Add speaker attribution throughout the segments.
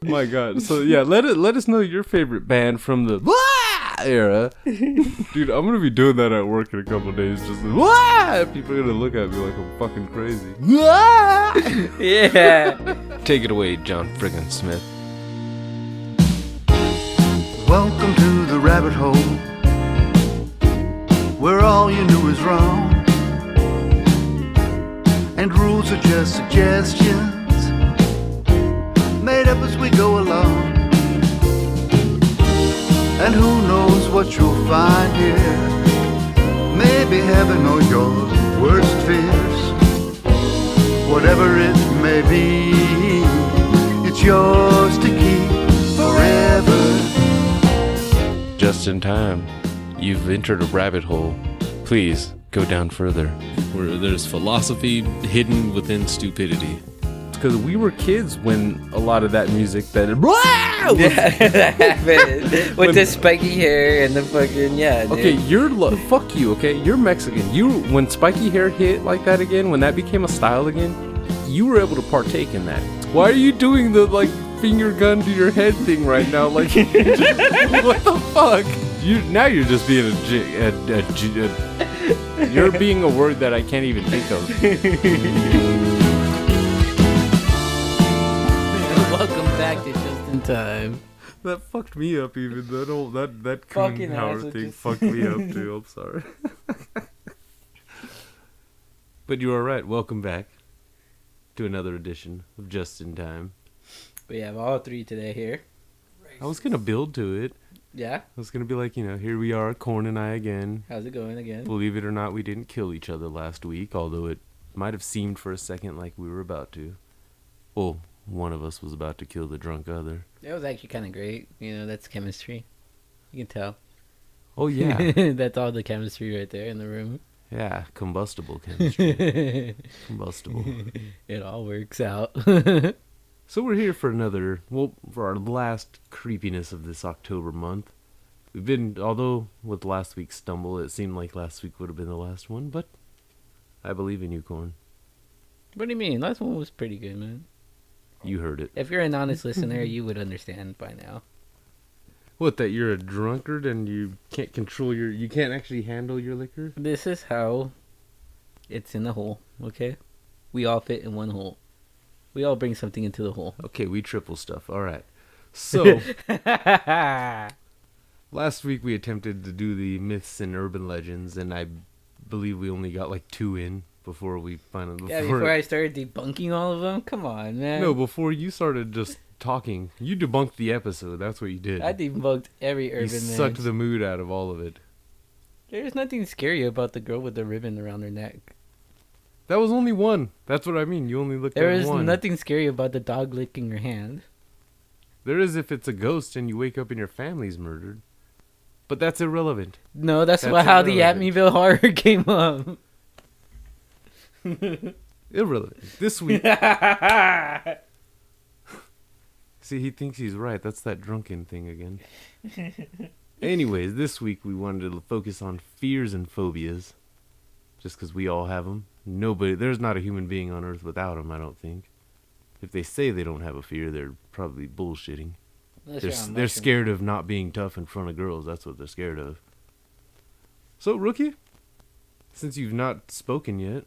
Speaker 1: My God. So yeah, let us know your favorite band from the era. Dude, I'm gonna be doing that at work in a couple days. Just people are gonna look at me like I'm fucking crazy.
Speaker 2: Yeah.
Speaker 1: Take it away, John friggin' Smith.
Speaker 3: Welcome to the rabbit hole, where all you knew is wrong, and rules are just suggestions made up as we go along. And who knows what you'll find here, maybe heaven or your worst fears. Whatever it may be, it's yours to keep forever.
Speaker 1: Just in time. You've entered a rabbit hole. Please go down further.
Speaker 4: Where there's philosophy hidden within stupidity.
Speaker 1: Because we were kids when a lot of that music that
Speaker 2: That happened. With the spiky hair and the fucking, dude.
Speaker 1: Okay, fuck you, okay? You're Mexican. When spiky hair hit like that again, when that became a style again, you were able to partake in that. Why are you doing the, finger gun to your head thing right now? Like, what the fuck? You're just being you're being a word that I can't even think of.
Speaker 2: Welcome back to Just in Time.
Speaker 1: That fucked me up even. That
Speaker 2: Fucking
Speaker 1: Howard
Speaker 2: asshole
Speaker 1: thing
Speaker 2: just-
Speaker 1: fucked me up too. I'm sorry. But you are right. Welcome back to another edition of Just in Time.
Speaker 2: We have all three today here.
Speaker 1: I was gonna build to it.
Speaker 2: Yeah?
Speaker 1: I was gonna be like, here we are, Corn and I again.
Speaker 2: How's it going again?
Speaker 1: Believe it or not, we didn't kill each other last week, although it might have seemed for a second like we were about to. Well, one of us was about to kill the drunk other.
Speaker 2: That was actually kind of great. That's chemistry. You can tell.
Speaker 1: Oh yeah.
Speaker 2: That's all the chemistry right there in the room.
Speaker 1: Yeah, combustible chemistry. Combustible.
Speaker 2: It all works out.
Speaker 1: So we're here for for our last creepiness of this October month. Although with last week's stumble, it seemed like last week would have been the last one, but I believe in you, Corn.
Speaker 2: What do you mean? Last one was pretty good, man.
Speaker 1: You heard it.
Speaker 2: If you're an honest listener, you would understand by now.
Speaker 1: What, that you're a drunkard and you can't you can't actually handle your liquor?
Speaker 2: This is how it's in the hole, okay? We all fit in one hole. We all bring something into the hole.
Speaker 1: Okay, we triple stuff. All right. So, last week we attempted to do the myths and urban legends, and I believe we only got 2 in before we finally...
Speaker 2: Before I started debunking all of them? Come on, man.
Speaker 1: No, before you started just talking. You debunked the episode. That's what you did.
Speaker 2: I debunked every urban
Speaker 1: You
Speaker 2: myth.
Speaker 1: sucked the mood out of all of it.
Speaker 2: There's nothing scary about the girl with the ribbon around her neck.
Speaker 1: That was only one. That's what I mean. You only looked
Speaker 2: There
Speaker 1: at
Speaker 2: is
Speaker 1: one.
Speaker 2: nothing scary about the dog licking her hand.
Speaker 1: There is if it's a ghost and you wake up and your family's murdered. But that's irrelevant.
Speaker 2: No, that's
Speaker 1: That's
Speaker 2: how the
Speaker 1: irrelevant.
Speaker 2: Amityville horror came up.
Speaker 1: Irrelevant. This week... See, he thinks he's right. That's that drunken thing again. Anyways, this week we wanted to focus on fears and phobias. Just because we all have them. There's not a human being on Earth without them, I don't think. If they say they don't have a fear, they're probably bullshitting. They're scared of not being tough in front of girls. That's what they're scared of. So, Rookie, since you've not spoken yet...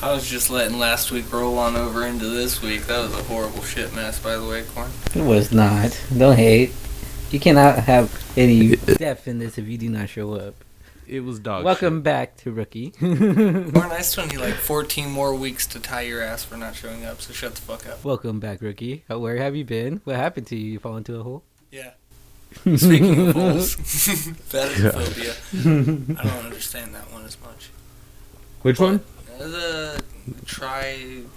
Speaker 5: I was just letting last week roll on over into this week. That was a horrible shit mess, by the way, Corn.
Speaker 2: It was not. Don't hate. You cannot have any depth in this if you do not show up.
Speaker 1: It was dog
Speaker 2: Welcome
Speaker 1: shit.
Speaker 2: back to Rookie.
Speaker 5: Corn, I still need 14 more weeks to tie your ass for not showing up, so shut the fuck up.
Speaker 2: Welcome back, Rookie. Where have you been? What happened to you? You fall into a hole?
Speaker 5: Yeah. Speaking of holes, phobia. I don't understand that one as much.
Speaker 1: Which one?
Speaker 5: The tridolathon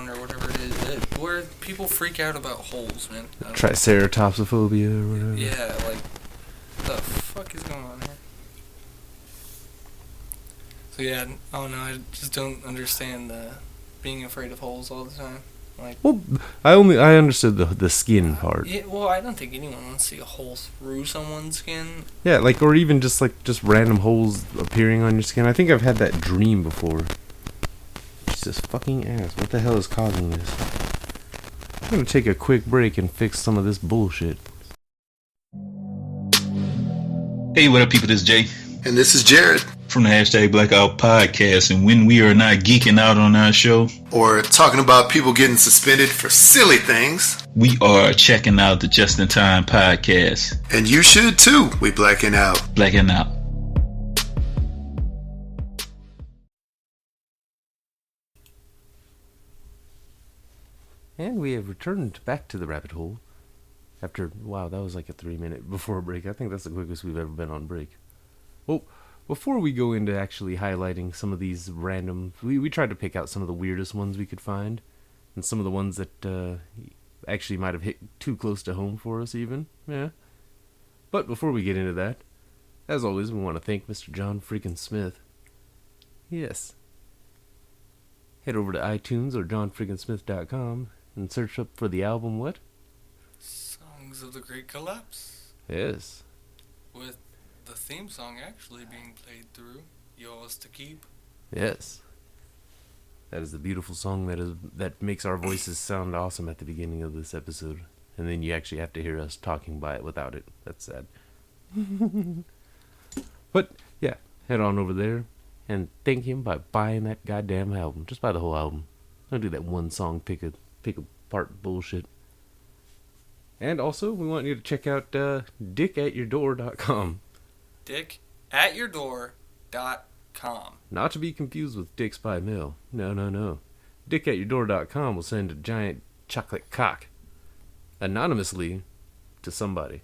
Speaker 5: or whatever it is, where people freak out about holes, man.
Speaker 1: Triceratopsophobia or whatever.
Speaker 5: Yeah, what the fuck is going on here? So yeah, I don't know, I just don't understand being afraid of holes all the time.
Speaker 1: Well, I understood the skin part.
Speaker 5: Yeah, well, I don't think anyone wants to see a hole through someone's skin.
Speaker 1: Yeah, or even just random holes appearing on your skin. I think I've had that dream before. Jesus fucking ass! What the hell is causing this? I'm gonna take a quick break and fix some of this bullshit.
Speaker 6: Hey, what up, people? This is Jay
Speaker 3: And this is Jared.
Speaker 6: from the hashtag Blackout Podcast. And when we are not geeking out on our show,
Speaker 3: Or talking about people getting suspended for silly things.
Speaker 6: we are checking out the Just in Time Podcast.
Speaker 3: And you should too. We blacking out.
Speaker 6: Blacking out.
Speaker 1: And we have returned back to the rabbit hole. After, wow, that was like a 3-minute before break. I think that's the quickest we've ever been on break. Well, before we go into actually highlighting some of these random... We tried to pick out some of the weirdest ones we could find. And some of the ones that actually might have hit too close to home for us even. Yeah. But before we get into that, as always, we want to thank Mr. John freaking Smith. Yes. Head over to iTunes or johnfreakinsmith.com and search up for the album what?
Speaker 5: Songs of the Great Collapse.
Speaker 1: Yes.
Speaker 5: With the theme song actually being played through Yours to Keep.
Speaker 1: Yes. That is the beautiful song that makes our voices sound awesome at the beginning of this episode. And then you actually have to hear us talking by it without it. That's sad. But, yeah, head on over there and thank him by buying that goddamn album. Just buy the whole album. Don't do that one song pick apart bullshit. And also, we want you to check out dickatyourdoor.com.
Speaker 5: dickatyourdoor.com.
Speaker 1: Not to be confused with Dicks by Mail. No. Dickatyourdoor.com will send a giant chocolate cock anonymously to somebody.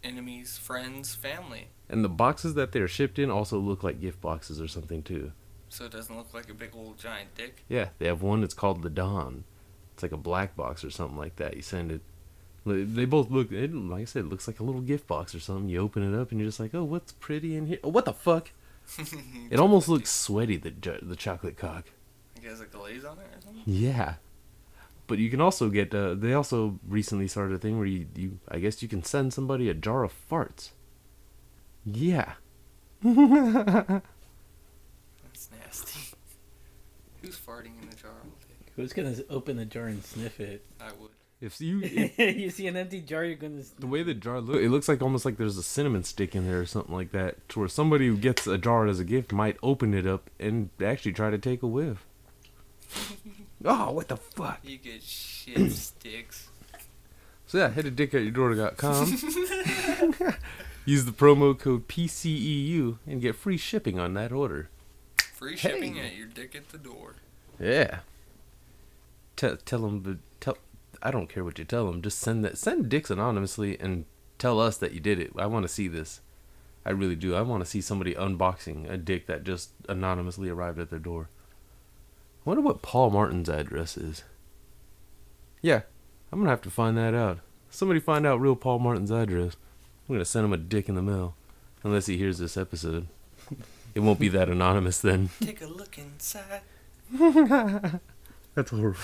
Speaker 5: Enemies, friends, family.
Speaker 1: And the boxes that they're shipped in also look like gift boxes or something too.
Speaker 5: So it doesn't look like a big old giant dick.
Speaker 1: Yeah, they have one that's called the Dawn. It's like a black box or something like that. You send it. They both look, like I said, it looks like a little gift box or something. You open it up and you're just like, oh, what's pretty in here? Oh, what the fuck? It almost looks sweaty, the chocolate cock.
Speaker 5: It has a glaze on it or something?
Speaker 1: Yeah. But you can also get, they also recently started a thing where you I guess you can send somebody a jar of farts. Yeah.
Speaker 5: That's nasty. Who's farting in the jar all day?
Speaker 2: Who's gonna open the jar and sniff it?
Speaker 5: I would.
Speaker 1: If you,
Speaker 2: You see an empty jar, you're gonna sniff
Speaker 1: the way the jar looks, it looks like almost like there's a cinnamon stick in there or something like that. To where somebody who gets a jar as a gift might open it up and actually try to take a whiff. Oh, what the fuck?
Speaker 5: You get shit sticks.
Speaker 1: So yeah, head to dickatyourdoor.com. Use the promo code PCEU and get free shipping on that order.
Speaker 5: Free shipping at your dick at the door.
Speaker 1: Yeah. Tell them, I don't care what you tell them. Just send dicks anonymously and tell us that you did it. I want to see this. I really do. I want to see somebody unboxing a dick that just anonymously arrived at their door. I wonder what Paul Martin's address is. Yeah, I'm going to have to find that out. Somebody find out real Paul Martin's address. I'm going to send him a dick in the mail. Unless he hears this episode. It won't be that anonymous then.
Speaker 5: Take a look inside.
Speaker 1: That's horrible.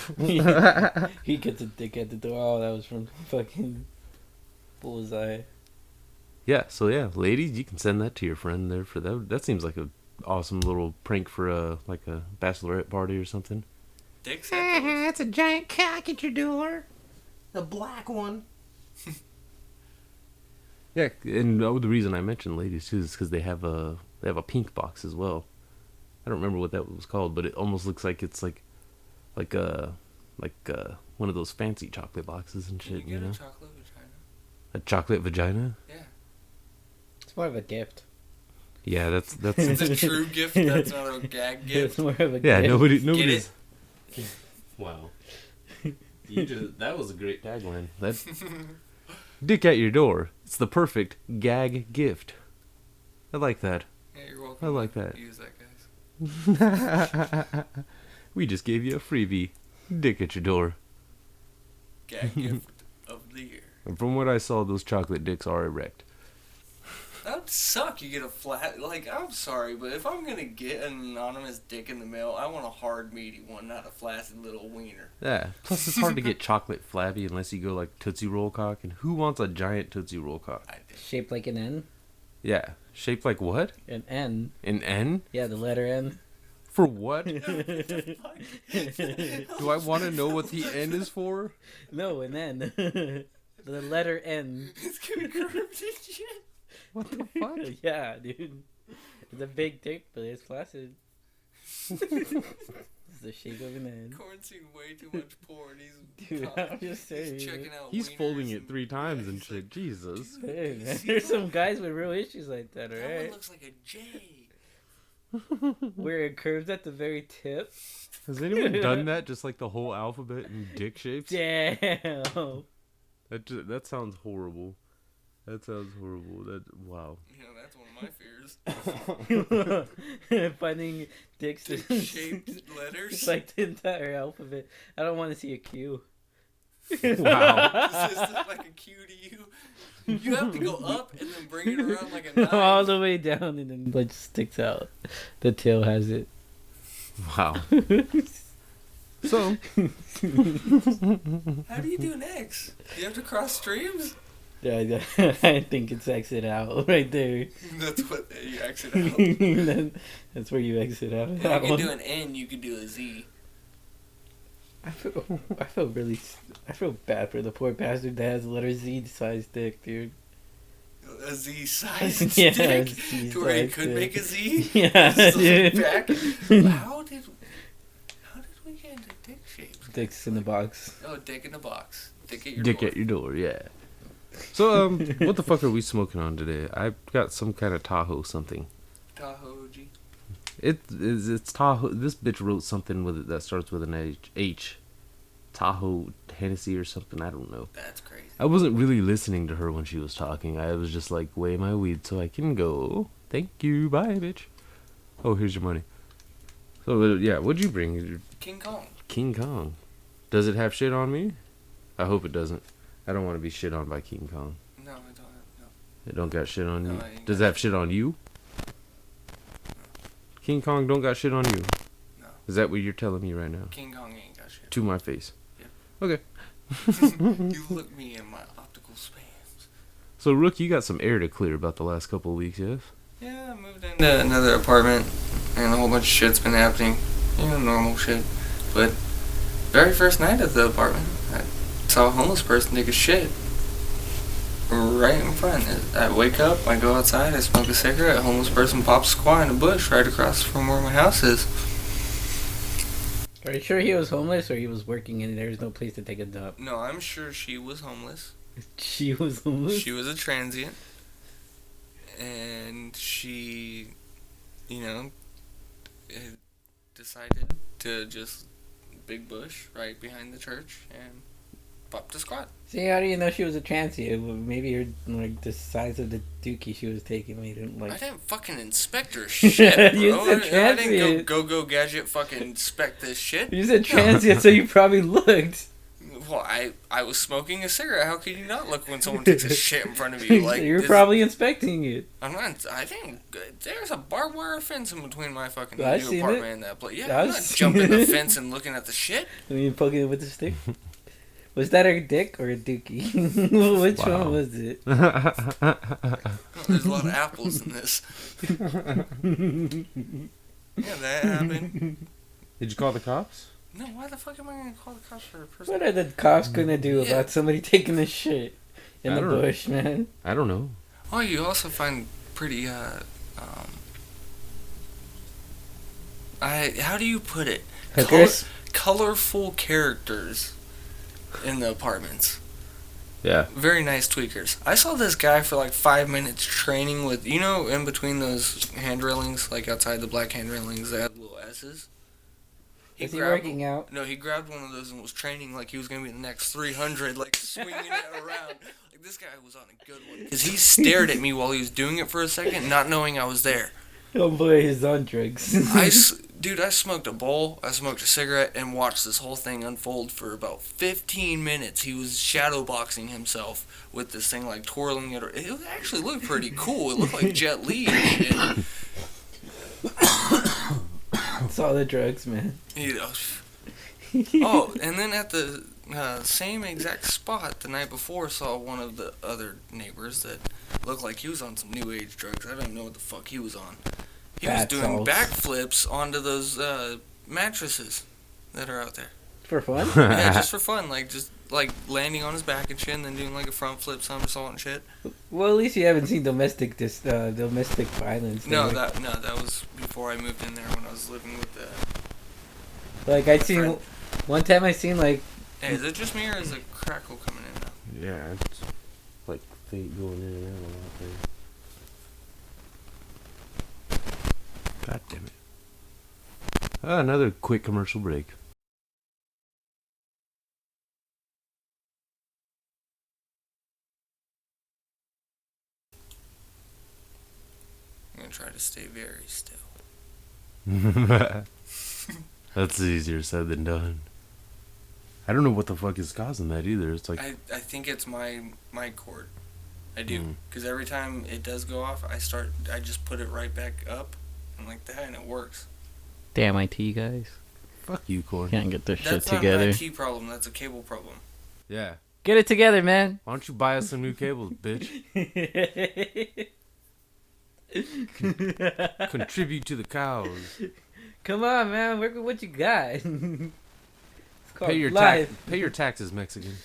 Speaker 2: He gets a dick at the door. Oh, that was from fucking Bullseye.
Speaker 1: Yeah, so yeah, ladies, you can send that to your friend there for that. That seems like a awesome little prank for a bachelorette party or something.
Speaker 5: Dicks at doors.
Speaker 1: It's a giant cock at your door. A black one. Yeah, and the reason I mentioned ladies too is because they have a pink box as well. I don't remember what that was called, but it almost looks like it's like one of those fancy chocolate boxes and
Speaker 5: Can
Speaker 1: shit.
Speaker 5: you get
Speaker 1: You know,
Speaker 5: a chocolate vagina?
Speaker 1: a chocolate vagina.
Speaker 5: Yeah.
Speaker 2: It's more of a gift.
Speaker 1: Yeah, that's
Speaker 5: It's a true gift. That's not a gag
Speaker 2: It's
Speaker 5: gift.
Speaker 2: more of a
Speaker 1: yeah.
Speaker 2: gift.
Speaker 1: Nobody's. Wow. That was a great tagline. That dick at your door. It's the perfect gag gift. I like that.
Speaker 5: Yeah, you're welcome.
Speaker 1: I like that.
Speaker 5: Use that, guys.
Speaker 1: We just gave you a freebie. Dick at your door.
Speaker 5: Gag gift of the year.
Speaker 1: And from what I saw, those chocolate dicks are erect.
Speaker 5: That would suck. You get a flat. Like, I'm sorry, but if I'm gonna get an anonymous dick in the mail, I want a hard, meaty one, not a flaccid little wiener.
Speaker 1: Yeah. Plus, it's hard to get chocolate flabby unless you go like Tootsie Roll cock. And who wants a giant Tootsie Roll cock?
Speaker 5: I did.
Speaker 2: Shaped like an N.
Speaker 1: Yeah. Shaped like what?
Speaker 2: An N.
Speaker 1: An N?
Speaker 2: Yeah, the letter N.
Speaker 1: For what?
Speaker 5: What the fuck?
Speaker 1: Do I want to know what the N is for?
Speaker 2: No, and then the letter N.
Speaker 5: It's gonna curved and shit.
Speaker 1: What the fuck?
Speaker 2: Yeah, dude. It's a big dick, but it's flaccid. It's the shape of an N.
Speaker 5: Corn's seen way too much porn. He's
Speaker 2: Dude, I'm just saying.
Speaker 5: He's checking out.
Speaker 1: He's
Speaker 5: wieners
Speaker 1: folding it 3 times and
Speaker 5: he's
Speaker 1: shit. Jesus.
Speaker 2: Hey, man, there's some guys with real issues like that,
Speaker 5: That one
Speaker 2: alright?
Speaker 5: looks like a J.
Speaker 2: Where it curves at the very tip.
Speaker 1: Has anyone done that? Just like the whole alphabet in dick shapes?
Speaker 2: Damn.
Speaker 1: That sounds horrible. That sounds horrible. Wow.
Speaker 5: You know, that's one of my fears.
Speaker 2: Finding dicks
Speaker 5: Dick-shaped letters.
Speaker 2: It's like the entire alphabet. I don't want to see a Q.
Speaker 1: Wow.
Speaker 5: Does this look like a Q to you? You have to go up and then bring it around like a knife.
Speaker 2: All the way down and then like sticks out. The tail has it.
Speaker 1: Wow. So,
Speaker 5: How do you do an X? Do you have to cross streams?
Speaker 2: Yeah, I think it's exit out right there.
Speaker 5: That's what you exit out.
Speaker 2: That's where you exit out.
Speaker 5: If
Speaker 2: That
Speaker 5: you
Speaker 2: one.
Speaker 5: could do an N, you could do a Z.
Speaker 2: I feel bad for the poor bastard that has a letter Z sized dick, dude.
Speaker 5: A Z-sized
Speaker 2: Yeah,
Speaker 5: dick?
Speaker 2: Z-sized
Speaker 5: To where you could
Speaker 2: dick.
Speaker 5: make a Z?
Speaker 2: Yeah,
Speaker 5: So
Speaker 2: dude.
Speaker 5: back. How did we get into dick shapes?
Speaker 2: Dicks in the box.
Speaker 5: Oh, dick in the box. Dick at your
Speaker 1: dick
Speaker 5: door.
Speaker 1: at your door, yeah. So, what the fuck are we smoking on today? I got some kind of Tahoe something.
Speaker 5: Tahoe G.
Speaker 1: It's Tahoe. This bitch wrote something with it that starts with an H. Tahoe Hennessy or something. I don't know.
Speaker 5: That's crazy.
Speaker 1: I wasn't really listening to her when she was talking. I was just like, weigh my weed so I can go. Thank you. Bye, bitch. Oh, here's your money. So, yeah, what'd you bring?
Speaker 5: King Kong.
Speaker 1: King Kong. Does it have shit on me? I hope it doesn't. I don't want to be shit on by King Kong.
Speaker 5: No, I don't have, no.
Speaker 1: It don't got shit on
Speaker 5: No,
Speaker 1: you.
Speaker 5: I ain't
Speaker 1: Does
Speaker 5: got
Speaker 1: it have shit on you? King Kong don't got shit on you.
Speaker 5: No.
Speaker 1: Is that what you're telling me right now?
Speaker 5: King Kong ain't got shit.
Speaker 1: To my face.
Speaker 5: Yeah.
Speaker 1: Okay.
Speaker 5: You look me in my optical spams.
Speaker 1: So, Rook, you got some air to clear about the last couple of weeks, yes?
Speaker 5: Yeah, I moved into another apartment, and a whole bunch of shit's been happening. You know, normal shit. But very first night at the apartment, I saw a homeless person take a shit right in front. I wake up, I go outside, I smoke a cigarette, a homeless person pops a squat in a bush right across from where my house is.
Speaker 2: Are you sure he was homeless or he was working and there was no place to take a dump?
Speaker 5: No, I'm sure she was homeless.
Speaker 2: She was homeless?
Speaker 5: She was a transient. And she, you know, decided to just big bush right behind the church and popped a squat.
Speaker 2: See, how do you know she was a transient? Well, maybe her, like, the size of the dookie she was taking made him,
Speaker 5: I
Speaker 2: like...
Speaker 5: didn't fucking inspect her shit, bro.
Speaker 2: You said
Speaker 5: I didn't
Speaker 2: transient.
Speaker 5: go gadget fucking inspect this shit.
Speaker 2: You said transient, so you probably looked.
Speaker 5: Well, I was smoking a cigarette. How could you not look when someone takes a shit in front of you? Like
Speaker 2: You're
Speaker 5: this-
Speaker 2: probably inspecting it.
Speaker 5: I'm not. I think there's a barbed wire fence in between my fucking
Speaker 2: I've
Speaker 5: new
Speaker 2: seen
Speaker 5: apartment
Speaker 2: it.
Speaker 5: and that place. Yeah,
Speaker 2: I've
Speaker 5: I'm not
Speaker 2: seen
Speaker 5: jumping the
Speaker 2: it.
Speaker 5: fence and looking at the shit.
Speaker 2: When you poking it with the stick. Was that a dick or a dookie? Which
Speaker 1: Wow.
Speaker 2: one was it?
Speaker 5: There's a lot of apples in this. Yeah, that happened.
Speaker 1: Did you call the cops?
Speaker 5: No, why the fuck am I gonna call the cops for a person?
Speaker 2: What are the cops gonna do
Speaker 5: Yeah.
Speaker 2: about somebody taking a shit in
Speaker 1: I
Speaker 2: the
Speaker 1: don't know.
Speaker 2: bush, man?
Speaker 1: I don't know.
Speaker 5: Oh, you also find pretty how do you put it?
Speaker 2: Hookers?
Speaker 5: Colorful characters in the apartments.
Speaker 1: Yeah.
Speaker 5: Very nice tweakers. I saw this guy for like 5 minutes training with, you know, in between those hand railings, like outside the black hand railings, they had little S's.
Speaker 2: Is he
Speaker 5: grabbed-
Speaker 2: working out?
Speaker 5: No, he grabbed one of those and was training like he was going to be the next 300, like swinging it around. Like this guy was on a good one. Because he stared at me while he was doing it for a second, not knowing I was there.
Speaker 2: Oh boy, he's on drugs.
Speaker 5: Dude, I smoked a bowl, I smoked a cigarette, and watched this whole thing unfold for about 15 minutes. He was shadowboxing himself with this thing, like twirling it. It actually looked pretty cool. It looked like Jet Li and shit.
Speaker 2: It's all the drugs, man.
Speaker 5: You know. Oh, and then at the same exact spot the night before, saw one of the other neighbors that looked like he was on some new age drugs. I don't know what the fuck he was on. He was
Speaker 2: Bath
Speaker 5: doing
Speaker 2: salts.
Speaker 5: backflips onto those mattresses that are out there.
Speaker 2: For fun?
Speaker 5: Yeah, just for fun, just landing on his back and shit, and then doing like a front flip somersault and shit.
Speaker 2: Well, at least you haven't seen domestic violence.
Speaker 5: No,
Speaker 2: there.
Speaker 5: that was before I moved in there when I was living with the.
Speaker 2: Like I
Speaker 5: my
Speaker 2: seen
Speaker 5: friend.
Speaker 2: one time I seen like
Speaker 5: Hey, is it just me or is a crackle coming in now?
Speaker 1: Yeah, it's like fate going in and out a lot there. God damn it. Another quick commercial break.
Speaker 5: I'm gonna try to stay very still.
Speaker 1: That's easier said than done. I don't know what the fuck is causing that either. It's like
Speaker 5: I think it's my cord. I do,
Speaker 1: Mm.
Speaker 5: because every time it does go off, I just put it right back up, and like that, and it works.
Speaker 2: damn IT guys
Speaker 1: fuck you, Corn.
Speaker 2: can't get their shit
Speaker 5: That's
Speaker 2: together.
Speaker 5: not an IT problem. That's a cable problem.
Speaker 1: Yeah.
Speaker 2: Get it together, man.
Speaker 1: Why don't you buy us some new cables, bitch? Contribute to the cows.
Speaker 2: Come on, man. Work with what you got. It's called
Speaker 1: Pay your taxes, Mexican.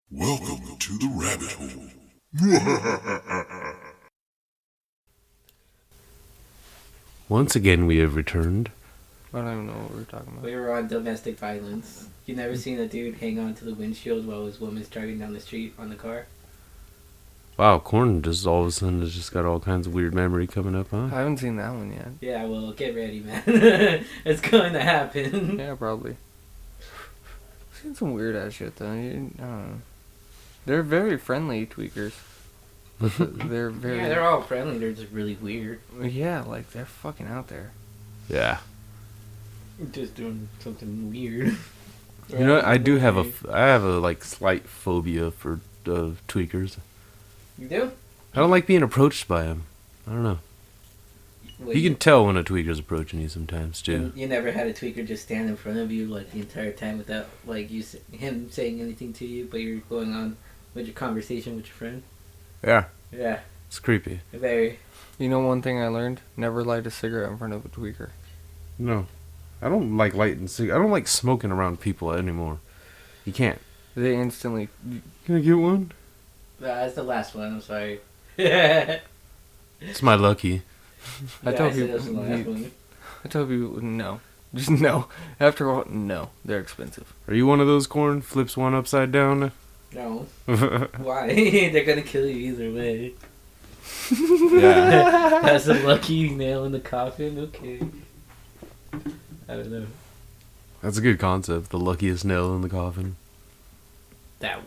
Speaker 7: Welcome to the rabbit hole.
Speaker 1: Once again, we have returned.
Speaker 5: I don't even know what we're talking about.
Speaker 2: We were on domestic violence. You never seen a dude hang on to the windshield while his woman's driving down the street on the car?
Speaker 1: Wow, Corn just all of a sudden has just got all kinds of weird memory coming up, huh?
Speaker 5: I haven't seen that one yet.
Speaker 2: Yeah, well, get ready, man. It's going to happen.
Speaker 5: Yeah, probably. I've seen some weird ass shit though. I don't know. They're very friendly tweakers. They're very.
Speaker 2: Yeah, they're all friendly. They're just really weird.
Speaker 5: Yeah, like they're fucking out there.
Speaker 1: Yeah.
Speaker 2: Just doing something weird.
Speaker 1: You know, I have a like slight phobia for tweakers.
Speaker 2: You do?
Speaker 1: I don't like being approached by them. I don't know.
Speaker 2: Wait,
Speaker 1: You can tell when a tweaker's approaching you sometimes too.
Speaker 2: You never had a tweaker just stand in front of you like the entire time without like him saying anything to you, but you're going on with your conversation with your friend.
Speaker 1: Yeah,
Speaker 2: Yeah,
Speaker 1: it's creepy.
Speaker 2: very.
Speaker 5: You know one thing I learned? Never light a cigarette in front of a tweaker.
Speaker 1: No, I don't like lighting I don't like smoking around people anymore. You can't.
Speaker 5: They instantly.
Speaker 1: Can I get one?
Speaker 2: That's the last one. I'm sorry. Yeah,
Speaker 1: It's my lucky.
Speaker 5: I tell
Speaker 2: said
Speaker 5: people.
Speaker 2: that's the last one.
Speaker 5: I tell people no. Just no. After all, no. They're expensive.
Speaker 1: Are you one of those, Corn? Flips one upside down?
Speaker 2: No.
Speaker 1: Yeah.
Speaker 2: Why? They're gonna kill you either way. That's a lucky nail in the coffin. Okay. I don't know.
Speaker 1: That's a good concept. The luckiest nail in the coffin.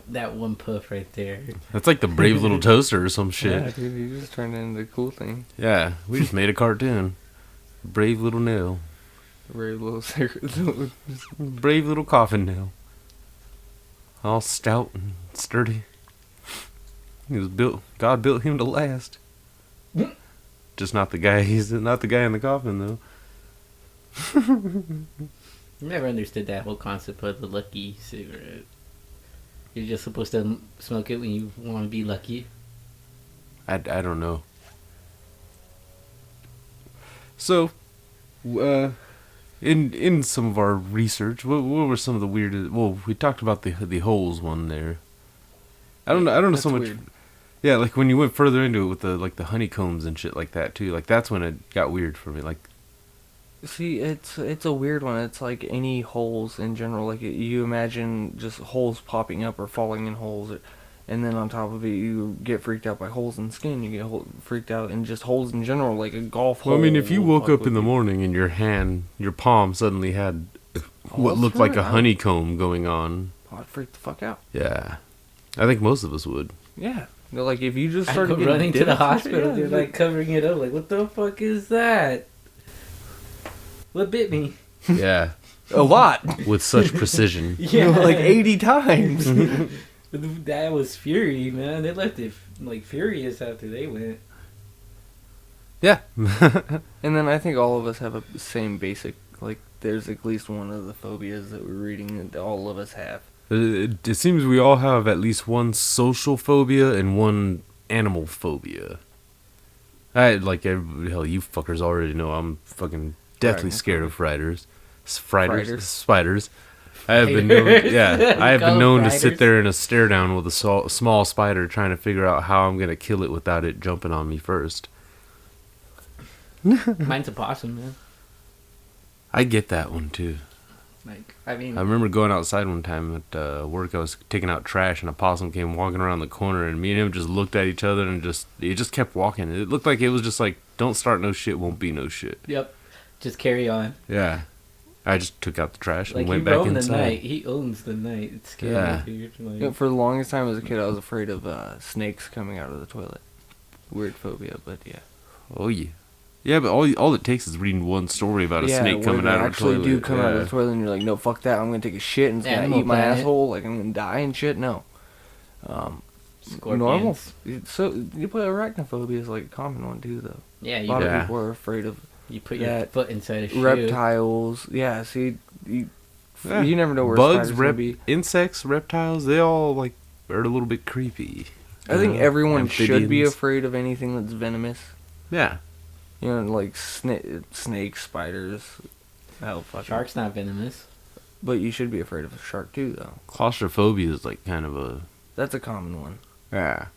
Speaker 2: That one puff right there.
Speaker 1: That's like the brave little toaster or some shit.
Speaker 5: Yeah, dude, you just turned it into a cool thing.
Speaker 1: Yeah, we just made a cartoon. Brave little nail.
Speaker 5: Very little cigarette.
Speaker 1: Brave little coffin nail. All stout and sturdy. He was built. God built him to last. Just not the guy. He's not the guy in the coffin though.
Speaker 2: Never understood that whole concept of the lucky cigarette. You're just supposed to smoke it when you want to be lucky.
Speaker 1: I don't know. So, in some of our research, what were some of the weirdest? Well, we talked about the holes one there. I don't know
Speaker 5: That's
Speaker 1: so much.
Speaker 5: weird.
Speaker 1: Yeah, like when you went further into it with the honeycombs and shit like that too. Like that's when it got weird for me. Like,
Speaker 5: See, it's a weird one. It's like any holes in general. Like you imagine just holes popping up or falling in holes, and then on top of it, you get freaked out by holes in skin. You get freaked out in just holes in general, like a golf hole.
Speaker 1: well, I mean, if you
Speaker 5: will
Speaker 1: woke
Speaker 5: fuck
Speaker 1: up in
Speaker 5: with
Speaker 1: the
Speaker 5: you.
Speaker 1: morning and your palm suddenly had what
Speaker 5: that's
Speaker 1: looked like a
Speaker 5: fine.
Speaker 1: honeycomb going on.
Speaker 5: I'd freak the fuck out.
Speaker 1: Yeah, I think most of us would.
Speaker 5: Yeah, they're like if you just
Speaker 2: I
Speaker 5: started
Speaker 2: go
Speaker 5: getting
Speaker 2: running to the
Speaker 5: divots and shit,
Speaker 2: hospital.
Speaker 5: yeah,
Speaker 2: They're like covering it up. Like, what the fuck is that? What bit me?
Speaker 1: Yeah,
Speaker 5: a lot,
Speaker 1: with such precision.
Speaker 2: Yeah,
Speaker 5: like 80 times.
Speaker 2: That was fury, man. They left it like furious after they went.
Speaker 1: Yeah.
Speaker 5: And then I think all of us have a same basic, like there's at least one of the phobias that we're reading that all of us have.
Speaker 1: It seems we all have at least one social phobia and one animal phobia. Hell, you fuckers already know I'm fucking deathly scared of spiders. I have been known, I have been known to sit there in a stare down with a small spider trying to figure out how I'm gonna kill it without it jumping on me first.
Speaker 2: Mine's a possum, man.
Speaker 1: I get that one too.
Speaker 2: Like, I mean,
Speaker 1: I remember going outside one time at work. I was taking out trash, and a possum came walking around the corner, and me and him just looked at each other, and he just kept walking. It looked like it was just like, "Don't start no shit, won't be no shit."
Speaker 2: Yep, just carry on.
Speaker 1: Yeah, I just took out the trash and
Speaker 2: Like,
Speaker 1: went
Speaker 2: he
Speaker 1: back
Speaker 2: roamed
Speaker 1: inside.
Speaker 2: the night. He owns the night. It's scary,
Speaker 1: Yeah.
Speaker 2: dude. Like,
Speaker 5: Yeah, for the longest time as a kid, I was afraid of snakes coming out of the toilet. Weird phobia, but yeah.
Speaker 1: Oh yeah, yeah. But all it takes is reading one story about a snake coming out of a
Speaker 5: actually
Speaker 1: toilet.
Speaker 5: do come out of the toilet, and you're like, no, fuck that. I'm gonna take a shit and it's gonna
Speaker 2: Animal
Speaker 5: eat my
Speaker 2: Planet.
Speaker 5: asshole. Like I'm gonna die and shit. No.
Speaker 2: Scorpions.
Speaker 5: Normal. So you play arachnophobia is like a common one too, though.
Speaker 2: Yeah,
Speaker 5: A lot
Speaker 2: you,
Speaker 5: of people are afraid of
Speaker 2: you put your
Speaker 5: that.
Speaker 2: foot inside a shoe.
Speaker 5: reptiles. Yeah, see, you
Speaker 1: Yeah.
Speaker 5: you never know where
Speaker 1: Bugs,
Speaker 5: a spider's gonna be.
Speaker 1: insects, reptiles, they all like are a little bit creepy.
Speaker 5: I think everyone should be
Speaker 1: amphibians.
Speaker 5: afraid of anything that's venomous.
Speaker 1: Yeah.
Speaker 5: You know, like snakes, spiders. Hell, fucking.
Speaker 2: Shark's not venomous.
Speaker 5: But you should be afraid of a shark too, though.
Speaker 1: Claustrophobia is like kind of a
Speaker 5: That's a common one.
Speaker 1: yeah.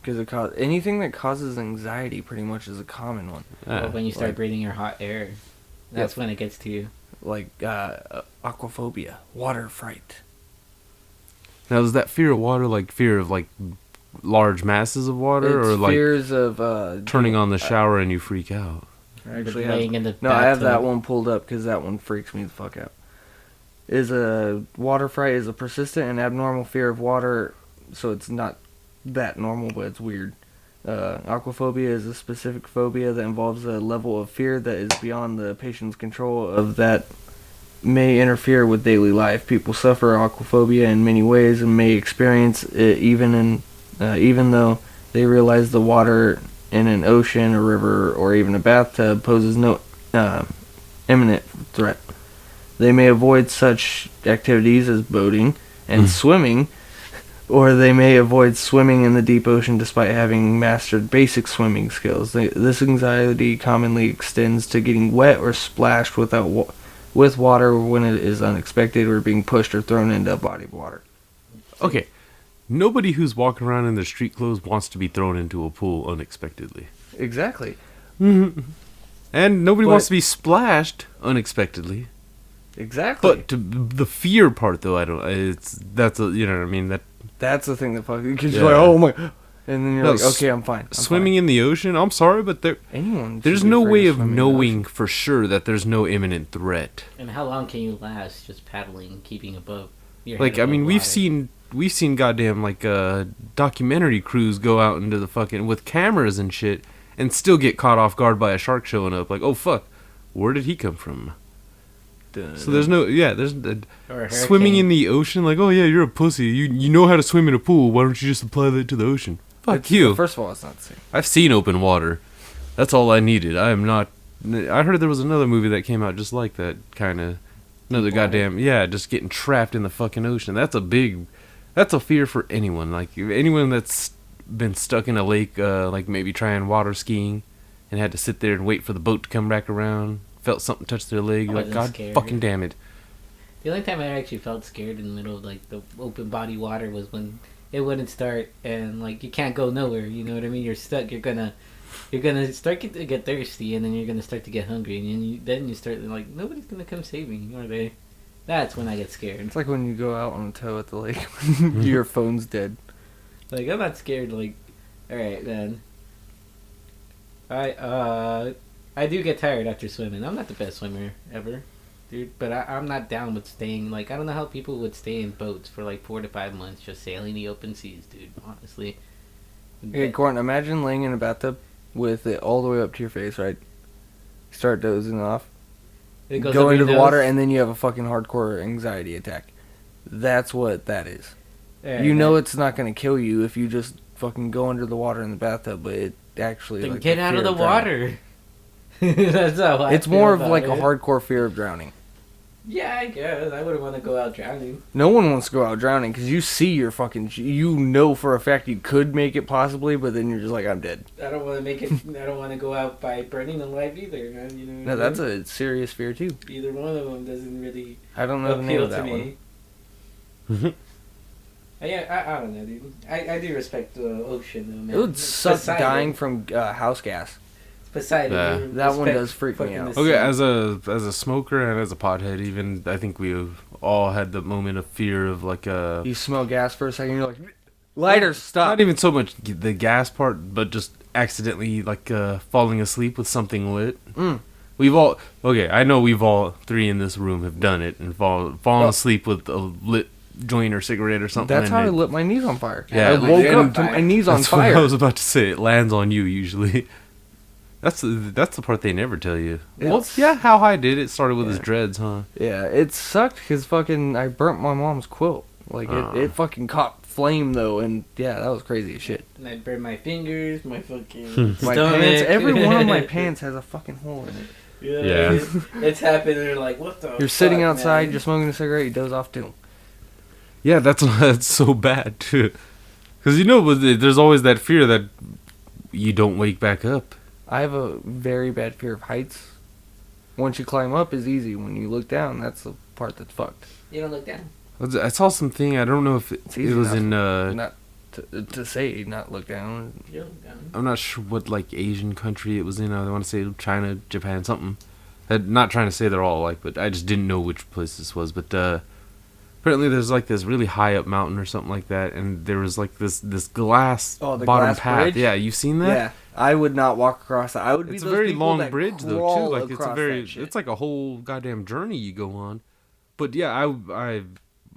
Speaker 5: Because anything that causes anxiety pretty much is a common one.
Speaker 2: Well, when you start
Speaker 5: like-
Speaker 2: breathing your hot air, that's when it gets to you.
Speaker 5: Like aquaphobia, water fright.
Speaker 1: Now, is that fear of water like fear of like large masses of water,
Speaker 5: It's
Speaker 1: or like
Speaker 5: fears of
Speaker 1: turning on the shower and you freak out?
Speaker 5: I actually
Speaker 2: laying in the
Speaker 5: No, I have that
Speaker 2: bathtub.
Speaker 5: one pulled up because that one freaks me the fuck out. Water fright is a persistent and abnormal fear of water, so it's not that normal, but it's weird. Aquaphobia is a specific phobia that involves a level of fear that is beyond the patient's control of that may interfere with daily life. People suffer aquaphobia in many ways and may experience it even though they realize the water in an ocean, a river, or even a bathtub poses no imminent threat. They may avoid such activities as boating and swimming, or they may avoid swimming in the deep ocean despite having mastered basic swimming skills. This anxiety commonly extends to getting wet or splashed with water when it is unexpected or being pushed or thrown into a body of water.
Speaker 1: Okay, nobody who's walking around in their street clothes wants to be thrown into a pool unexpectedly,
Speaker 5: Exactly.
Speaker 1: and nobody
Speaker 5: But-
Speaker 1: wants to be splashed unexpectedly.
Speaker 5: Exactly.
Speaker 1: But the fear part, though, that's a, you know what I mean, that
Speaker 5: That's the thing that fucks you. Because
Speaker 1: Yeah.
Speaker 5: you're like, oh my. And then you're
Speaker 1: No,
Speaker 5: like, okay, I'm fine.
Speaker 1: swimming in the ocean. I'm sorry, but
Speaker 5: Anyone.
Speaker 1: there's
Speaker 5: should be
Speaker 1: no
Speaker 5: afraid
Speaker 1: way of
Speaker 5: swimming in the ocean.
Speaker 1: knowing for sure that there's no imminent threat.
Speaker 2: And how long can you last just paddling, keeping above your
Speaker 1: Like,
Speaker 2: head
Speaker 1: I mean,
Speaker 2: above
Speaker 1: we've seen goddamn like documentary crews go out into the fucking with cameras and shit and still get caught off guard by a shark showing up. Like, oh fuck, where did he come from? So there's no
Speaker 2: Or a
Speaker 1: swimming in
Speaker 2: hurricane.
Speaker 1: the ocean. Like, oh yeah, you're a pussy. You know how to swim in a pool. Why don't you just apply that to the ocean? Fuck you.
Speaker 5: First of all, it's not the same.
Speaker 1: I've seen open water. That's all I needed. I am not. I heard there was another movie that came out just like that, kind of. Another goddamn just getting trapped in the fucking ocean. That's a fear for anyone. Like anyone that's been stuck in a lake, like maybe trying water skiing, and had to sit there and wait for the boat to come back around. Felt something touch their leg. You're like,
Speaker 2: wasn't
Speaker 1: God
Speaker 2: scared.
Speaker 1: fucking damn it.
Speaker 2: The only time I actually felt scared in the middle of like the open body water was when it wouldn't start and like you can't go nowhere. You know what I mean? You're stuck. You're gonna start to get thirsty, and then you're gonna start to get hungry, and then you start like nobody's gonna come save me, are they? That's when I get scared.
Speaker 5: It's like when you go out on a tow at the lake. Your phone's dead.
Speaker 2: Like I'm not scared. Like, all right, then. I do get tired after swimming. I'm not the best swimmer ever, dude. But I'm not down with staying. Like I don't know how people would stay in boats for like 4 to 5 months just sailing the open seas, dude. Honestly.
Speaker 5: Okay, Corin, imagine laying in a bathtub with it all the way up to your face, right? Start dozing off.
Speaker 2: It goes
Speaker 5: Go
Speaker 2: up
Speaker 5: into
Speaker 2: your
Speaker 5: the water,
Speaker 2: nose.
Speaker 5: and then you have a fucking hardcore anxiety attack. That's what that is.
Speaker 2: Yeah,
Speaker 5: You know
Speaker 2: man.
Speaker 5: it's not going to kill you if you just fucking go under the water in the bathtub, but it actually...
Speaker 2: Then
Speaker 5: like,
Speaker 2: get
Speaker 5: the
Speaker 2: out of
Speaker 5: fear
Speaker 2: the
Speaker 5: drowning.
Speaker 2: water. That's how I
Speaker 5: It's
Speaker 2: feel
Speaker 5: more of
Speaker 2: about
Speaker 5: like
Speaker 2: it.
Speaker 5: a hardcore fear of drowning.
Speaker 2: Yeah, I guess. I wouldn't want to go out drowning.
Speaker 8: No one wants to go out drowning because you see your fucking. You know for a fact you could make it possibly, but then you're just like, I'm dead.
Speaker 2: I don't want to make it. I don't want to go out by burning alive either, man. You know.
Speaker 8: No, that's a serious fear too.
Speaker 2: Either one of them doesn't really
Speaker 8: I don't know the name
Speaker 2: appeal
Speaker 8: of
Speaker 2: to
Speaker 8: that
Speaker 2: me.
Speaker 8: one.
Speaker 2: Yeah, I don't know, dude. I do respect the ocean, though, man.
Speaker 8: It would suck
Speaker 2: Poseidon.
Speaker 8: dying from house gas.
Speaker 2: Poseidon.
Speaker 1: Yeah.
Speaker 2: dude,
Speaker 8: That one
Speaker 2: respect
Speaker 8: does freak me
Speaker 2: fucking
Speaker 8: out.
Speaker 2: the
Speaker 1: Okay,
Speaker 2: sea.
Speaker 1: as a smoker and as a pothead, even I think we've all had the moment of fear of like
Speaker 8: You smell gas for a second, you're like, lighter, stop.
Speaker 1: not even so much the gas part, but just accidentally like falling asleep with something lit.
Speaker 8: Mm.
Speaker 1: We've all I know we've all three in this room have done it and fallen
Speaker 8: Well-
Speaker 1: asleep with a lit joint or cigarette or something.
Speaker 8: That's
Speaker 1: and
Speaker 8: how I
Speaker 1: it-
Speaker 8: lit my knees on fire.
Speaker 1: Yeah,
Speaker 8: I
Speaker 1: like,
Speaker 8: woke
Speaker 2: and-
Speaker 8: up to my knees on
Speaker 1: That's what I
Speaker 8: fire.
Speaker 1: was about to say. It lands on you usually. That's the part they never tell you. Well,
Speaker 8: It's-
Speaker 1: yeah, how high did it? Started with his
Speaker 8: Yeah.
Speaker 1: dreads, huh?
Speaker 8: Yeah, it sucked because fucking I burnt my mom's quilt. Like it fucking caught flame though, and yeah, that was crazy as shit.
Speaker 2: And I burned my fingers, my fucking
Speaker 8: My
Speaker 2: stomach.
Speaker 8: pants, every one of my pants has a fucking hole in it.
Speaker 1: Yeah.
Speaker 2: It's happened. And they're like, what the?
Speaker 8: You're sitting
Speaker 2: fuck,
Speaker 8: outside,
Speaker 2: man?
Speaker 8: you're smoking a cigarette, you doze off too.
Speaker 1: Yeah, that's so bad too. Because there's always that fear that you don't wake back up.
Speaker 8: I have a very bad fear of heights. Once you climb up is easy. When you look down, that's the part that's fucked.
Speaker 2: You don't look down.
Speaker 1: I saw something. I don't know if
Speaker 8: It's
Speaker 1: it
Speaker 8: easy
Speaker 1: was
Speaker 8: enough
Speaker 1: in.
Speaker 8: Not to say not look down.
Speaker 2: You don't look down.
Speaker 1: I'm not sure what like Asian country it was in. I want to say China, Japan, something. I'm not trying to say they're all alike, but I just didn't know which place this was. But apparently there's like this really high up mountain or something like that, and there was like this glass
Speaker 8: Oh, the
Speaker 1: bottom
Speaker 8: glass
Speaker 1: path.
Speaker 8: bridge?
Speaker 1: Yeah, you've seen that?
Speaker 8: Yeah, I would not walk across that. I would be
Speaker 1: It's a
Speaker 8: those
Speaker 1: very
Speaker 8: people
Speaker 1: long
Speaker 8: that
Speaker 1: bridge though
Speaker 8: crawl
Speaker 1: too. Like it's a
Speaker 8: across
Speaker 1: very
Speaker 8: that shit.
Speaker 1: it's like a whole goddamn journey you go on. But yeah,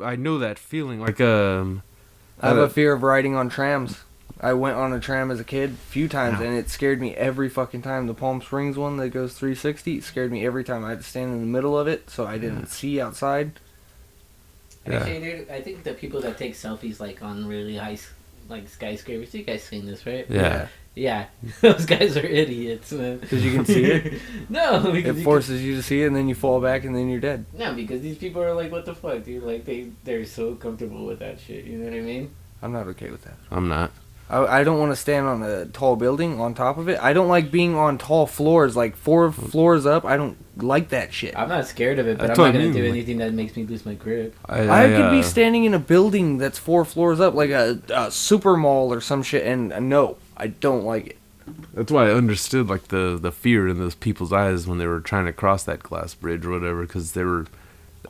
Speaker 1: I know that feeling. Like
Speaker 8: I have a fear of riding on trams. I went on a tram as a kid a few times, and it scared me every fucking time. The Palm Springs one that goes 360 scared me every time. I had to stand in the middle of it, so I didn't see outside.
Speaker 1: Yeah.
Speaker 2: Actually, dude, I think the people that take selfies like on really high, like skyscrapers. You guys seen this, right?
Speaker 1: Yeah.
Speaker 2: Yeah, those guys are idiots, man.
Speaker 8: Because you can see it.
Speaker 2: No, because
Speaker 8: It forces you to see it, and then you fall back, and then you're dead.
Speaker 2: No, because these people are like, what the fuck, dude? Like they're so comfortable with that shit. You know what I mean?
Speaker 8: I'm not okay with that.
Speaker 1: I'm not.
Speaker 8: I don't want to stand on a tall building on top of it. I don't like being on tall floors, like 4 floors up. I don't like that shit.
Speaker 2: I'm not scared of it, but
Speaker 1: That's
Speaker 2: I'm
Speaker 1: what
Speaker 2: not
Speaker 1: I
Speaker 2: gonna
Speaker 1: mean,
Speaker 2: do
Speaker 1: like-
Speaker 2: anything that makes me lose my grip.
Speaker 8: I could be standing in a building that's 4 floors up, like a super mall or some shit, and no, I don't like it.
Speaker 1: That's why I understood like the fear in those people's eyes when they were trying to cross that glass bridge or whatever, because they were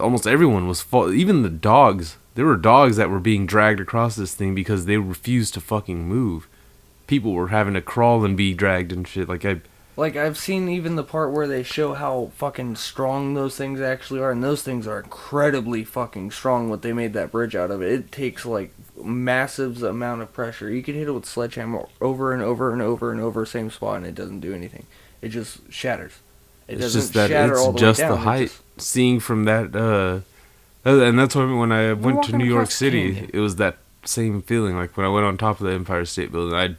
Speaker 1: almost everyone was even the dogs. There were dogs that were being dragged across this thing because they refused to fucking move. People were having to crawl and be dragged and shit. Like
Speaker 8: I've seen even the part where they show how fucking strong those things actually are, and those things are incredibly fucking strong. What they made that bridge out of, it takes like massive amount of pressure. You could hit it with sledgehammer over and over and over and over, same spot, and it doesn't do anything. It just shatters. It
Speaker 1: it's
Speaker 8: doesn't
Speaker 1: just that
Speaker 8: shatter
Speaker 1: it's
Speaker 8: all the
Speaker 1: just
Speaker 8: way down.
Speaker 1: the
Speaker 8: it
Speaker 1: height.
Speaker 8: just-
Speaker 1: Seeing from that, and that's why when I went to
Speaker 8: walking
Speaker 1: New York
Speaker 8: across a
Speaker 1: City,
Speaker 8: canyon.
Speaker 1: it was that same feeling. Like when I went on top of the Empire State Building,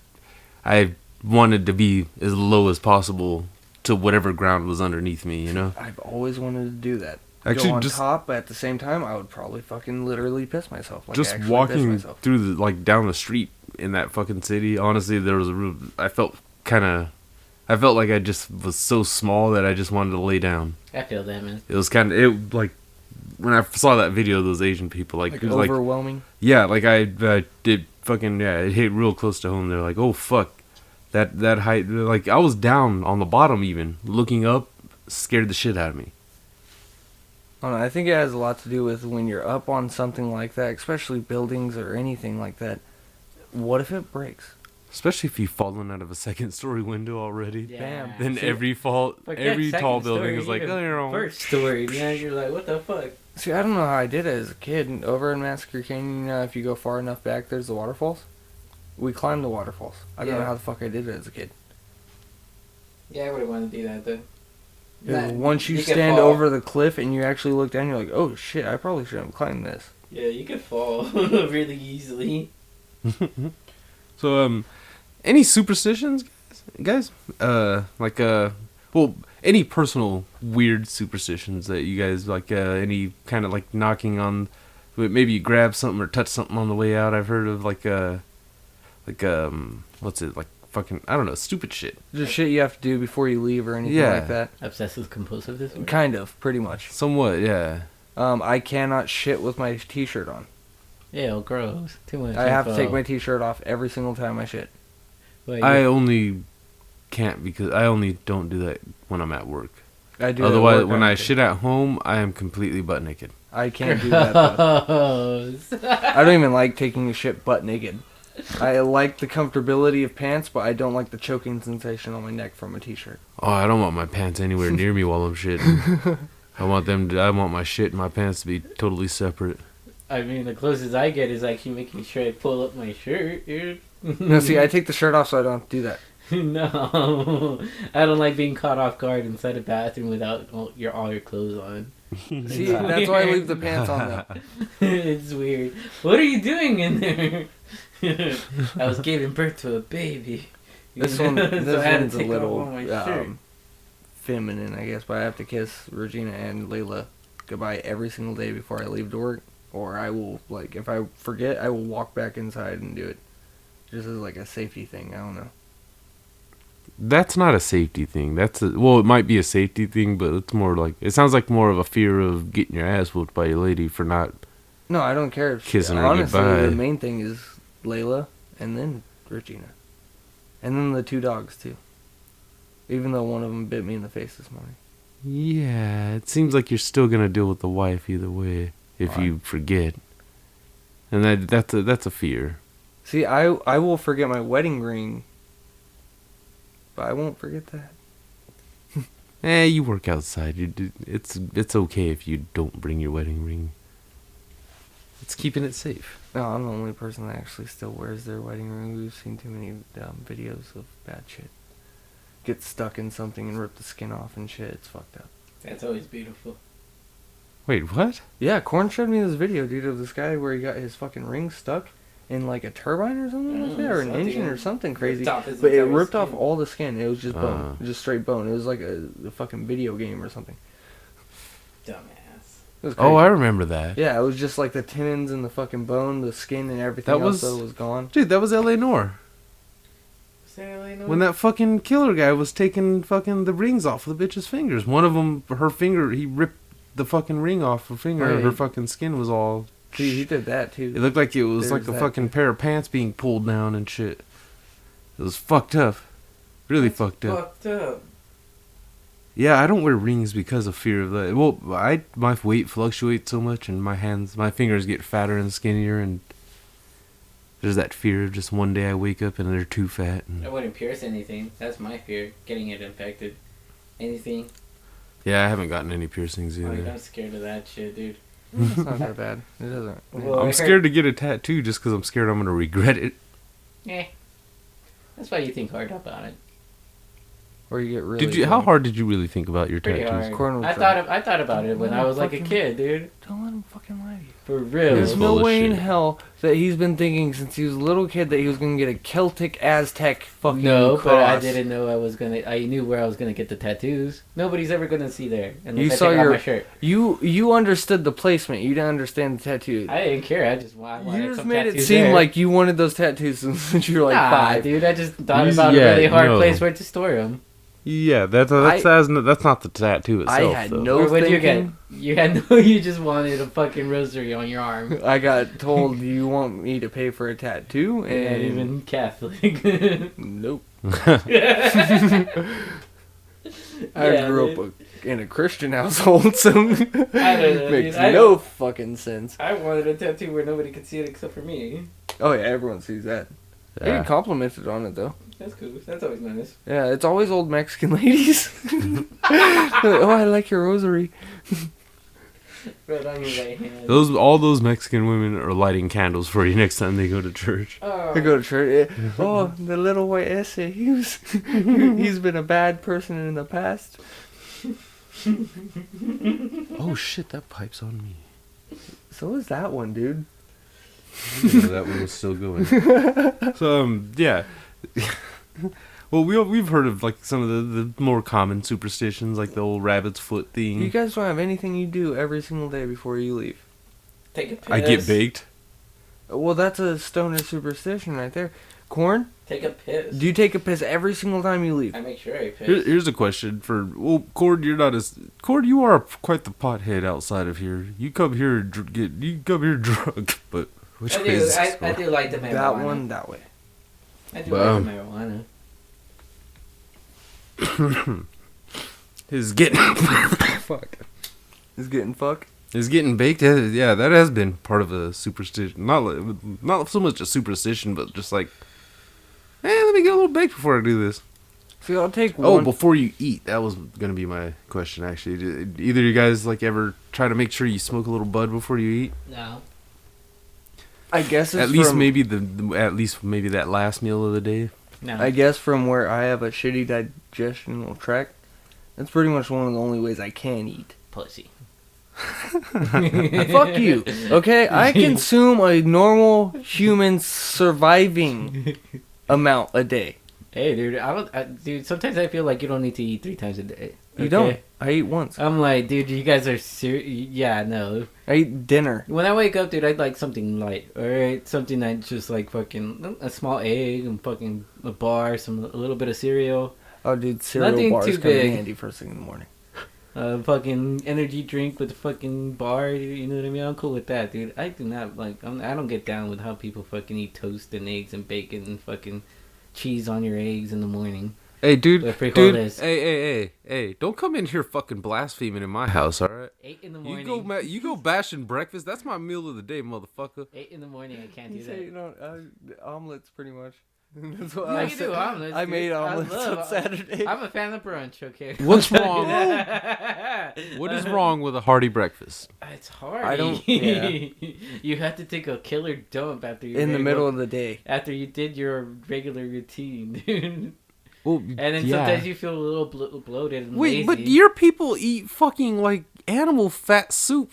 Speaker 1: I wanted to be as low as possible to whatever ground was underneath me. You know.
Speaker 8: I've always wanted to do that.
Speaker 1: Actually,
Speaker 8: Go on
Speaker 1: just-
Speaker 8: top, but at the same time, I would probably fucking literally piss myself. Like
Speaker 1: Just
Speaker 8: actually piss
Speaker 1: walking
Speaker 8: myself.
Speaker 1: through the like down the street in that fucking city, honestly, there was a real. I felt like I just was so small that I just wanted to lay down.
Speaker 2: I feel that, man.
Speaker 1: It was it like when I saw that video of those Asian people, like
Speaker 8: Like
Speaker 1: it was like
Speaker 8: overwhelming.
Speaker 1: yeah, like I did fucking yeah, it hit real close to home. They're like, oh fuck, that height. Like I was down on the bottom even looking up, scared the shit out of me.
Speaker 8: I don't know, I think it has a lot to do with when you're up on something like that, especially buildings or anything like that. What if it breaks?
Speaker 1: Especially if you've fallen out of a second story window already.
Speaker 8: Bam.
Speaker 1: Then
Speaker 2: See,
Speaker 1: every
Speaker 2: forget
Speaker 1: every
Speaker 2: second
Speaker 1: tall building
Speaker 2: story,
Speaker 1: is like,
Speaker 2: even
Speaker 1: oh, you're on.
Speaker 2: first story. Man, you're like, what the fuck?
Speaker 8: See, I don't know how I did it as a kid. Over in Massacre Canyon, if you go far enough back, there's the waterfalls. We climbed the waterfalls. I don't know
Speaker 2: Yeah.
Speaker 8: how the fuck I did it as a kid.
Speaker 2: Yeah, I wouldn't want to do that though.
Speaker 8: Because
Speaker 2: Nah,
Speaker 8: once you
Speaker 2: could
Speaker 8: stand
Speaker 2: fall.
Speaker 8: over the cliff and you actually look down, you're like, oh shit, I probably shouldn't have climbed this.
Speaker 2: Yeah, you could fall really easily.
Speaker 1: So any superstitions, guys? Well, Well, any personal weird superstitions that you guys like, any kind of like knocking on, maybe you grab something or touch something on the way out. I've heard of what's it, like fucking, I don't know, stupid shit.
Speaker 8: Just shit you have to do before you leave or anything
Speaker 1: Yeah.
Speaker 8: like that.
Speaker 2: Obsessive compulsive disorder.
Speaker 8: Kind of, pretty much.
Speaker 1: Somewhat, yeah.
Speaker 8: I cannot shit with my t-shirt on.
Speaker 2: Ew, gross. Too much.
Speaker 8: I have to
Speaker 2: info.
Speaker 8: take my t-shirt off every single time I shit.
Speaker 2: Wait,
Speaker 1: I only can't because I only don't do that when I'm at work.
Speaker 8: I do.
Speaker 1: Otherwise,
Speaker 8: at work,
Speaker 1: when I
Speaker 8: have to.
Speaker 1: shit at home, I am completely butt naked.
Speaker 8: I can't do that. Though.
Speaker 2: Gross.
Speaker 8: I don't even like taking a shit butt naked. I like the comfortability of pants, but I don't like the choking sensation on my neck from a t-shirt.
Speaker 1: Oh, I don't want my pants anywhere near me while I'm shitting. I want my shit and my pants to be totally separate.
Speaker 2: I mean, the closest I get is actually making sure I pull up my shirt, dude.
Speaker 8: No, see, I take the shirt off so I don't have to do that.
Speaker 2: No, I don't like being caught off guard inside a bathroom without all your clothes on.
Speaker 8: See, that's why I leave the pants on though.
Speaker 2: It's weird. What are you doing in there? I was giving birth to a baby.
Speaker 8: This
Speaker 2: So
Speaker 8: one,
Speaker 2: I had to
Speaker 8: this one's a
Speaker 2: take off
Speaker 8: little
Speaker 2: all my shirt.
Speaker 8: feminine, I guess. But I have to kiss Regina and Layla goodbye every single day before I leave to work, or I will if I forget, I will walk back inside and do it, just as like a safety thing. I don't know.
Speaker 1: That's not a safety thing. Well, it might be a safety thing, but it's more like, it sounds like more of a fear of getting your ass whooped by your lady for not.
Speaker 8: No, I don't care.
Speaker 1: Kissing her
Speaker 8: honestly,
Speaker 1: goodbye.
Speaker 8: the main thing is Layla and then Regina, and then the two dogs too. Even though one of them bit me in the face this morning.
Speaker 1: Yeah, it seems like you're still gonna deal with the wife either way if
Speaker 8: Why?
Speaker 1: you forget, and that's a fear.
Speaker 8: See, I will forget my wedding ring, but I won't forget that.
Speaker 1: You work outside. It's okay if you don't bring your wedding ring. It's keeping it safe.
Speaker 8: No, I'm the only person that actually still wears their wedding ring. We've seen too many videos of bad shit. Get stuck in something and rip the skin off and shit. It's fucked up.
Speaker 2: That's always beautiful.
Speaker 1: Wait, what?
Speaker 8: Yeah, Korn showed me this video, dude, of this guy where he got his fucking ring stuck in like a turbine or something like that, or an engine or something crazy. But it ripped off all the skin. It was just bone, just straight bone. It was like a fucking video game or something.
Speaker 2: Dumbass.
Speaker 8: It was crazy.
Speaker 1: Oh, I remember that.
Speaker 8: Yeah, it was just like the tendons and the fucking bone, the skin and everything
Speaker 1: That
Speaker 8: else
Speaker 1: was-
Speaker 8: was gone.
Speaker 1: Dude, that was L.A. Noire. When that fucking killer guy was taking fucking the rings off of the bitch's fingers. One of them, her finger, he ripped the fucking ring off her finger.
Speaker 8: Right.
Speaker 1: Her fucking skin was all...
Speaker 8: See, he did that too.
Speaker 1: It looked like it was like
Speaker 8: There's
Speaker 1: a
Speaker 8: that.
Speaker 1: fucking pair of pants being pulled down and shit. It was fucked up. Really fucked up.
Speaker 2: Fucked up.
Speaker 1: Yeah, I don't wear rings because of fear of that. Well, my weight fluctuates so much and my fingers get fatter and skinnier, and there's that fear of just one day I wake up and they're too fat.
Speaker 2: I
Speaker 1: And,
Speaker 2: wouldn't pierce anything. That's my fear. Getting it infected. Anything.
Speaker 1: yeah, I haven't gotten any piercings
Speaker 2: Like,
Speaker 1: either.
Speaker 2: I'm scared of that shit, dude.
Speaker 8: It's not that bad. It doesn't.
Speaker 2: Well,
Speaker 1: I'm scared to get a tattoo just because I'm scared I'm going to regret it.
Speaker 2: Eh. That's why you think hard about it.
Speaker 8: Or you get really.
Speaker 1: How
Speaker 8: drunk.
Speaker 1: hard did you really think about your
Speaker 2: Pretty
Speaker 1: tattoos?
Speaker 2: hard.
Speaker 8: Corn was
Speaker 2: I thought about it when I was like a kid, dude.
Speaker 8: Don't let him fucking lie to you.
Speaker 2: For real.
Speaker 1: He's
Speaker 8: There's
Speaker 1: full
Speaker 8: no
Speaker 1: of
Speaker 8: way in
Speaker 1: shit.
Speaker 8: hell that he's been thinking since he was a little kid that he was gonna get a Celtic Aztec fucking
Speaker 2: No,
Speaker 8: cross.
Speaker 2: but I didn't know I knew where I was gonna get the tattoos. Nobody's ever gonna see there unless
Speaker 8: You
Speaker 2: I
Speaker 8: saw
Speaker 2: take off
Speaker 8: your-
Speaker 2: my shirt.
Speaker 8: You understood the placement. You didn't understand the tattoo.
Speaker 2: I didn't care. I wanted
Speaker 8: You just
Speaker 2: some
Speaker 8: made it
Speaker 2: tattoos
Speaker 8: seem
Speaker 2: there.
Speaker 8: like you wanted those tattoos since you were like
Speaker 2: Nah,
Speaker 8: 5.
Speaker 2: dude. I just thought
Speaker 1: You-
Speaker 2: about
Speaker 1: yeah,
Speaker 2: a really hard
Speaker 1: no.
Speaker 2: place where to store them.
Speaker 1: Yeah, that's not the tattoo
Speaker 8: I
Speaker 1: itself.
Speaker 8: had
Speaker 1: though.
Speaker 8: no
Speaker 2: Or what did you get?
Speaker 8: thinking.
Speaker 2: You had no. You just wanted a fucking rosary on your arm.
Speaker 8: I got told you want me to pay for a tattoo,
Speaker 2: Not
Speaker 8: and
Speaker 2: even Catholic.
Speaker 8: nope. I
Speaker 2: Yeah,
Speaker 8: grew
Speaker 2: dude.
Speaker 8: up in a Christian household, so
Speaker 2: I don't know,
Speaker 8: makes
Speaker 2: dude. I
Speaker 8: no
Speaker 2: don't-
Speaker 8: fucking sense.
Speaker 2: I wanted a tattoo where nobody could see it except for me.
Speaker 8: Oh yeah, everyone sees that. They
Speaker 1: Yeah.
Speaker 8: get complimented on it though.
Speaker 2: That's cool. That's always nice.
Speaker 8: Yeah, it's always old Mexican ladies. They're like, oh, I like your rosary.
Speaker 2: Right on your right hand.
Speaker 1: All those Mexican women are lighting candles for you next time they go to church.
Speaker 2: Oh.
Speaker 8: They go to church. Oh, the little white essay. He's been a bad person in the past.
Speaker 1: Oh shit, that pipe's on me.
Speaker 8: So is that one, dude.
Speaker 1: I didn't know that one was still going. So yeah. Well, we've heard of like some of the more common superstitions, like the old rabbit's foot thing.
Speaker 8: You guys don't have anything you do every single day before you leave.
Speaker 2: Take a piss.
Speaker 1: I get baked.
Speaker 8: Well, that's a stoner superstition right there. Corn,
Speaker 2: Take a piss.
Speaker 8: do you take a piss every single time you leave?
Speaker 2: I make sure I piss.
Speaker 1: Here's a question for Cord. You're not as Cord. You are quite the pothead outside of here. You come here drunk, but which
Speaker 2: I
Speaker 1: way is
Speaker 2: do.
Speaker 1: this
Speaker 2: I
Speaker 1: going?
Speaker 2: do like the marijuana.
Speaker 8: That one, that way.
Speaker 2: I do
Speaker 1: Well,
Speaker 2: like the marijuana.
Speaker 1: Is getting fuck.
Speaker 8: Is getting fucked.
Speaker 1: Is getting baked. Yeah, that has been part of a superstition. Not so much a superstition, but just like, let me get a little baked before I do this.
Speaker 8: See, I'll take
Speaker 1: Oh,
Speaker 8: one.
Speaker 1: before you eat, that was gonna be my question. Actually, either you guys like ever try to make sure you smoke a little bud before you eat?
Speaker 2: No.
Speaker 8: I guess it's
Speaker 1: At least
Speaker 8: from,
Speaker 1: maybe at least maybe that last meal of the day.
Speaker 2: No.
Speaker 8: I guess from where I have a shitty digestional tract, that's pretty much one of the only ways I can eat.
Speaker 2: Pussy.
Speaker 8: Fuck you. Okay, I consume a normal human surviving amount a day.
Speaker 2: Hey, dude, dude, sometimes I feel like you don't need to eat 3 times a day.
Speaker 8: You don't. I eat once.
Speaker 2: I'm like, dude, you guys are serious. Yeah, no.
Speaker 8: I eat dinner.
Speaker 2: When I wake up, dude, I'd like something light, alright? Something that's just like fucking a small egg and fucking a bar, a little bit of cereal,
Speaker 8: Oh, dude, cereal
Speaker 2: Nothing
Speaker 8: bars
Speaker 2: too
Speaker 8: come in
Speaker 2: big.
Speaker 8: handy first thing in the morning.
Speaker 2: a fucking energy drink with a fucking bar, you know what I mean? I'm cool with that, dude. I do not like, I don't get down with how people fucking eat toast and eggs and bacon and fucking cheese on your eggs in the morning.
Speaker 1: Hey, dude,
Speaker 2: With frijoles.
Speaker 1: hey, don't come in here fucking blaspheming in my house, all right?
Speaker 2: 8 in the morning.
Speaker 1: You go bashing breakfast. That's my meal of the day, motherfucker.
Speaker 2: 8 in the morning, I can't do
Speaker 8: You say, you
Speaker 2: that.
Speaker 8: know, omelets pretty much. That's what
Speaker 2: Yeah,
Speaker 8: I
Speaker 2: you do
Speaker 8: said.
Speaker 2: omelets,
Speaker 8: I
Speaker 2: dude.
Speaker 8: made
Speaker 2: I
Speaker 8: omelets
Speaker 2: love-
Speaker 8: on Saturday.
Speaker 2: I'm a fan of brunch, okay?
Speaker 1: What's wrong?
Speaker 2: What
Speaker 1: What is wrong with a hearty breakfast?
Speaker 2: It's hard.
Speaker 8: I don't- yeah.
Speaker 2: You have to take a killer dump after you
Speaker 8: In the middle of the day.
Speaker 2: after you did your regular routine, dude.
Speaker 1: Well,
Speaker 2: And then sometimes you feel a little bloated and
Speaker 1: Wait,
Speaker 2: lazy.
Speaker 1: but your people eat fucking like animal fat soup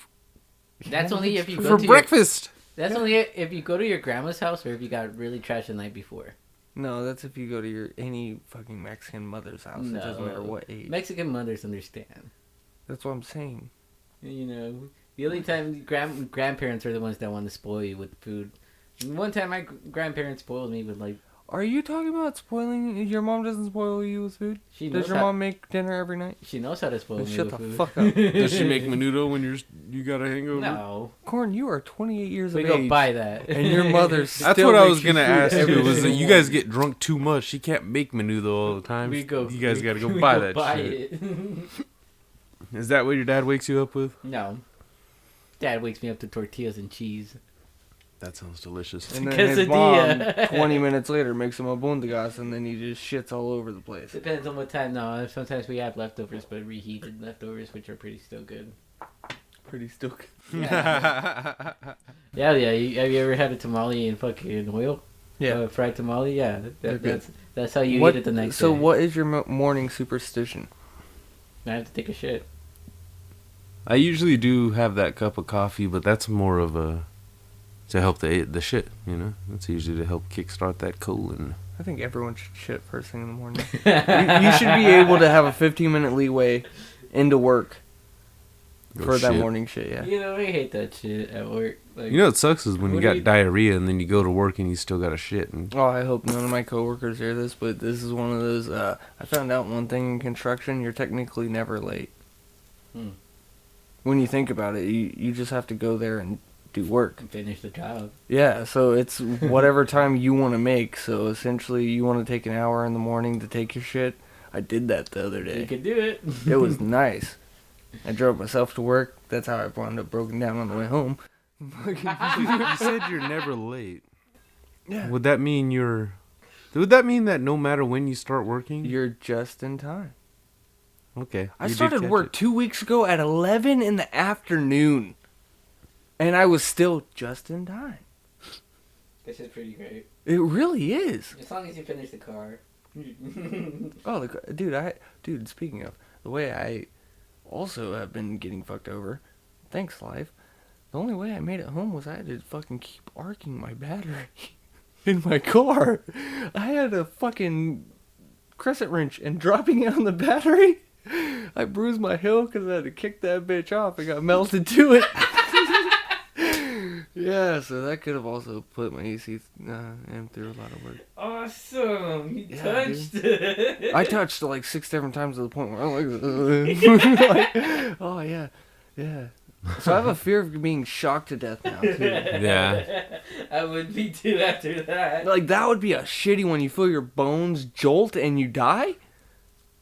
Speaker 2: That's only if you go
Speaker 1: for
Speaker 2: to
Speaker 1: breakfast.
Speaker 2: That's only if you go to your grandma's house or if you got really trashed the night before.
Speaker 8: No, that's if you go to any fucking Mexican mother's house. It doesn't matter what age.
Speaker 2: Mexican mothers understand.
Speaker 8: That's what I'm saying.
Speaker 2: You know, the only time grandparents are the ones that want to spoil you with food. One time my grandparents spoiled me with like.
Speaker 8: Are you talking about spoiling? Your mom doesn't spoil you with food?
Speaker 2: She
Speaker 8: Does
Speaker 2: knows
Speaker 8: your
Speaker 2: how,
Speaker 8: mom make dinner every night?
Speaker 2: She knows how to spoil me
Speaker 8: Shut
Speaker 2: with
Speaker 8: the
Speaker 2: food.
Speaker 8: fuck up.
Speaker 1: Does she make menudo when you got a hangover?
Speaker 2: No,
Speaker 8: Corn, you are 28 years
Speaker 2: we
Speaker 8: of
Speaker 2: go
Speaker 8: age.
Speaker 2: buy that.
Speaker 8: And your mother's
Speaker 1: That's
Speaker 8: still
Speaker 1: what I
Speaker 8: makes
Speaker 1: was
Speaker 8: you
Speaker 1: gonna
Speaker 8: food
Speaker 1: ask
Speaker 8: every
Speaker 1: you. Was that
Speaker 8: single
Speaker 1: you guys
Speaker 8: morning.
Speaker 1: get drunk too much? She can't make menudo all the time. You guys gotta go
Speaker 2: we
Speaker 1: buy
Speaker 2: go
Speaker 1: that
Speaker 2: buy
Speaker 1: shit.
Speaker 2: it.
Speaker 1: Is that what your dad wakes you up with?
Speaker 2: No, Dad wakes me up to tortillas and cheese.
Speaker 1: That sounds delicious.
Speaker 8: And then his mom,
Speaker 2: Quesadilla.
Speaker 8: 20 minutes later, makes him a bundigas, and then he just shits all over the place.
Speaker 2: Depends on what time. No, sometimes we have leftovers, but reheated leftovers, which are pretty still good.
Speaker 8: Pretty stoked.
Speaker 2: Yeah. Yeah. Have you ever had a tamale in fucking oil?
Speaker 8: Yeah.
Speaker 2: Fried tamale. Yeah.
Speaker 8: They're good.
Speaker 2: That's how you
Speaker 8: What-
Speaker 2: eat it the next
Speaker 8: So
Speaker 2: day.
Speaker 8: what is your morning superstition?
Speaker 2: I have to take a shit.
Speaker 1: I usually do have that cup of coffee, but that's more of a to help the shit. You know, that's usually to help kickstart that colon.
Speaker 8: I think everyone should shit first thing in the morning. you should be able to have a 15-minute leeway into work
Speaker 1: Go
Speaker 8: for that
Speaker 1: shit.
Speaker 8: morning shit, yeah.
Speaker 2: You know, I hate that shit at work. Like,
Speaker 1: You know what sucks is when you
Speaker 2: What
Speaker 1: got
Speaker 2: do you-
Speaker 1: diarrhea and then you go to work and you still got a shit. And
Speaker 8: Oh, I hope none of my coworkers hear this, but this is one of those, I found out one thing in construction, you're technically never late.
Speaker 2: Hmm.
Speaker 8: When you think about it, you just have to go there and do work.
Speaker 2: finish the job.
Speaker 8: Yeah, so it's whatever time you want to make, so essentially you want to take an hour in the morning to take your shit. I did that the other
Speaker 2: You
Speaker 8: day.
Speaker 2: can do it.
Speaker 8: It was nice. I drove myself to work. That's how I wound up broken down on the way home.
Speaker 1: you said you're never late.
Speaker 8: Yeah.
Speaker 1: Would that mean Would that mean that no matter when you start working?
Speaker 8: You're just in time.
Speaker 1: Okay.
Speaker 8: I
Speaker 1: you did
Speaker 8: started
Speaker 1: catch
Speaker 8: work
Speaker 1: it.
Speaker 8: 2 weeks ago at 11 in the afternoon. And I was still just in time.
Speaker 2: This is pretty great.
Speaker 8: It really is.
Speaker 2: As long as you finish the car.
Speaker 8: Oh, dude, speaking of, the way I also have been getting fucked over, thanks, life, the only way I made it home was I had to fucking keep arcing my battery in my car. I had a fucking crescent wrench and dropping it on the battery. I bruised my heel because I had to kick that bitch off. It got melted to it. Yeah, so that could have also put my AC and through a lot of work.
Speaker 2: Awesome! You
Speaker 8: Yeah,
Speaker 2: touched it.
Speaker 8: I touched it like 6 different times to the point where I'm like, oh yeah, yeah. So I have a fear of being shocked to death now too.
Speaker 1: Yeah.
Speaker 2: I would be too after that.
Speaker 8: Like that would be a shitty one. You feel your bones jolt and you die.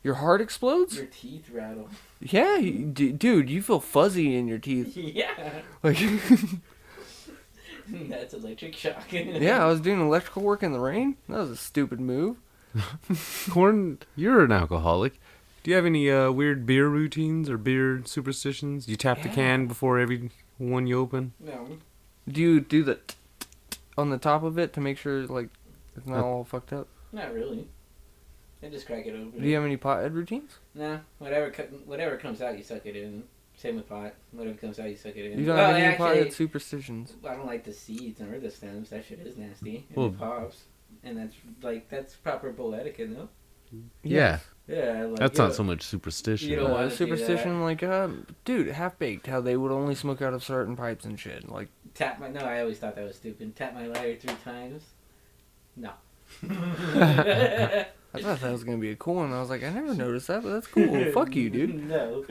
Speaker 8: Your heart explodes.
Speaker 2: Your teeth rattle.
Speaker 8: Yeah, dude, you feel fuzzy in your teeth.
Speaker 2: Yeah.
Speaker 8: Like,
Speaker 2: That's electric shock.
Speaker 8: yeah, I was doing electrical work in the rain. That was a stupid move.
Speaker 1: Corn, you're an alcoholic. Do you have any weird beer routines or beer superstitions? You tap the can before every one you open?
Speaker 2: No.
Speaker 8: Do you do the on the top of it to make sure like it's not all fucked up?
Speaker 2: Not really. I just crack it open.
Speaker 8: Do you have any pothead routines?
Speaker 2: Nah. Whatever comes out, you suck it in. Same with pot. Whatever comes out, you suck it in.
Speaker 8: You don't have any pothead superstitions.
Speaker 2: I don't like the seeds or the stems. That shit is nasty. And
Speaker 1: Well,
Speaker 2: it pops. And that's proper bowl etiquette, no?
Speaker 1: Yeah.
Speaker 2: Yeah. Like,
Speaker 1: That's not so much superstition.
Speaker 2: You don't want to do
Speaker 8: superstition,
Speaker 2: that.
Speaker 8: like, dude, half baked. How they would only smoke out of certain pipes and shit. Like,
Speaker 2: No, I always thought that was stupid. Tap my lighter 3 times. No.
Speaker 8: I thought that was gonna be a cool one. I was like, I never noticed that, but that's cool. Fuck you, dude.
Speaker 2: No,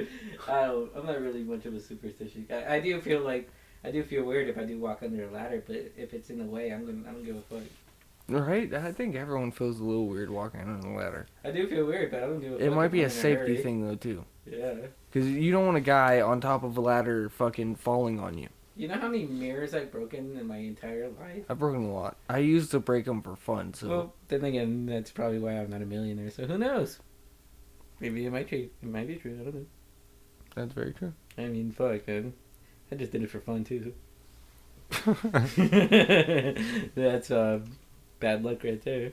Speaker 2: I'm not really much of a superstition guy. I do feel weird if I do walk under a ladder, but if it's in the way, I don't give a fuck.
Speaker 8: Right? I think everyone feels a little weird walking on a ladder.
Speaker 2: I do feel weird, but I don't give a fuck.
Speaker 8: It might
Speaker 2: if
Speaker 8: be
Speaker 2: I'm
Speaker 8: a
Speaker 2: in
Speaker 8: safety
Speaker 2: hurry.
Speaker 8: thing though too.
Speaker 2: Yeah.
Speaker 8: Because you don't want a guy on top of a ladder fucking falling on you.
Speaker 2: You know how many mirrors I've broken in my entire life?
Speaker 8: I've broken a lot. I used to break them for fun. So
Speaker 2: Well, then again, that's probably why I'm not a millionaire. So who knows? Maybe it might be. It might be true. I don't know.
Speaker 8: that's very true.
Speaker 2: I mean, fuck, man. I just did it for fun too. That's bad luck right there.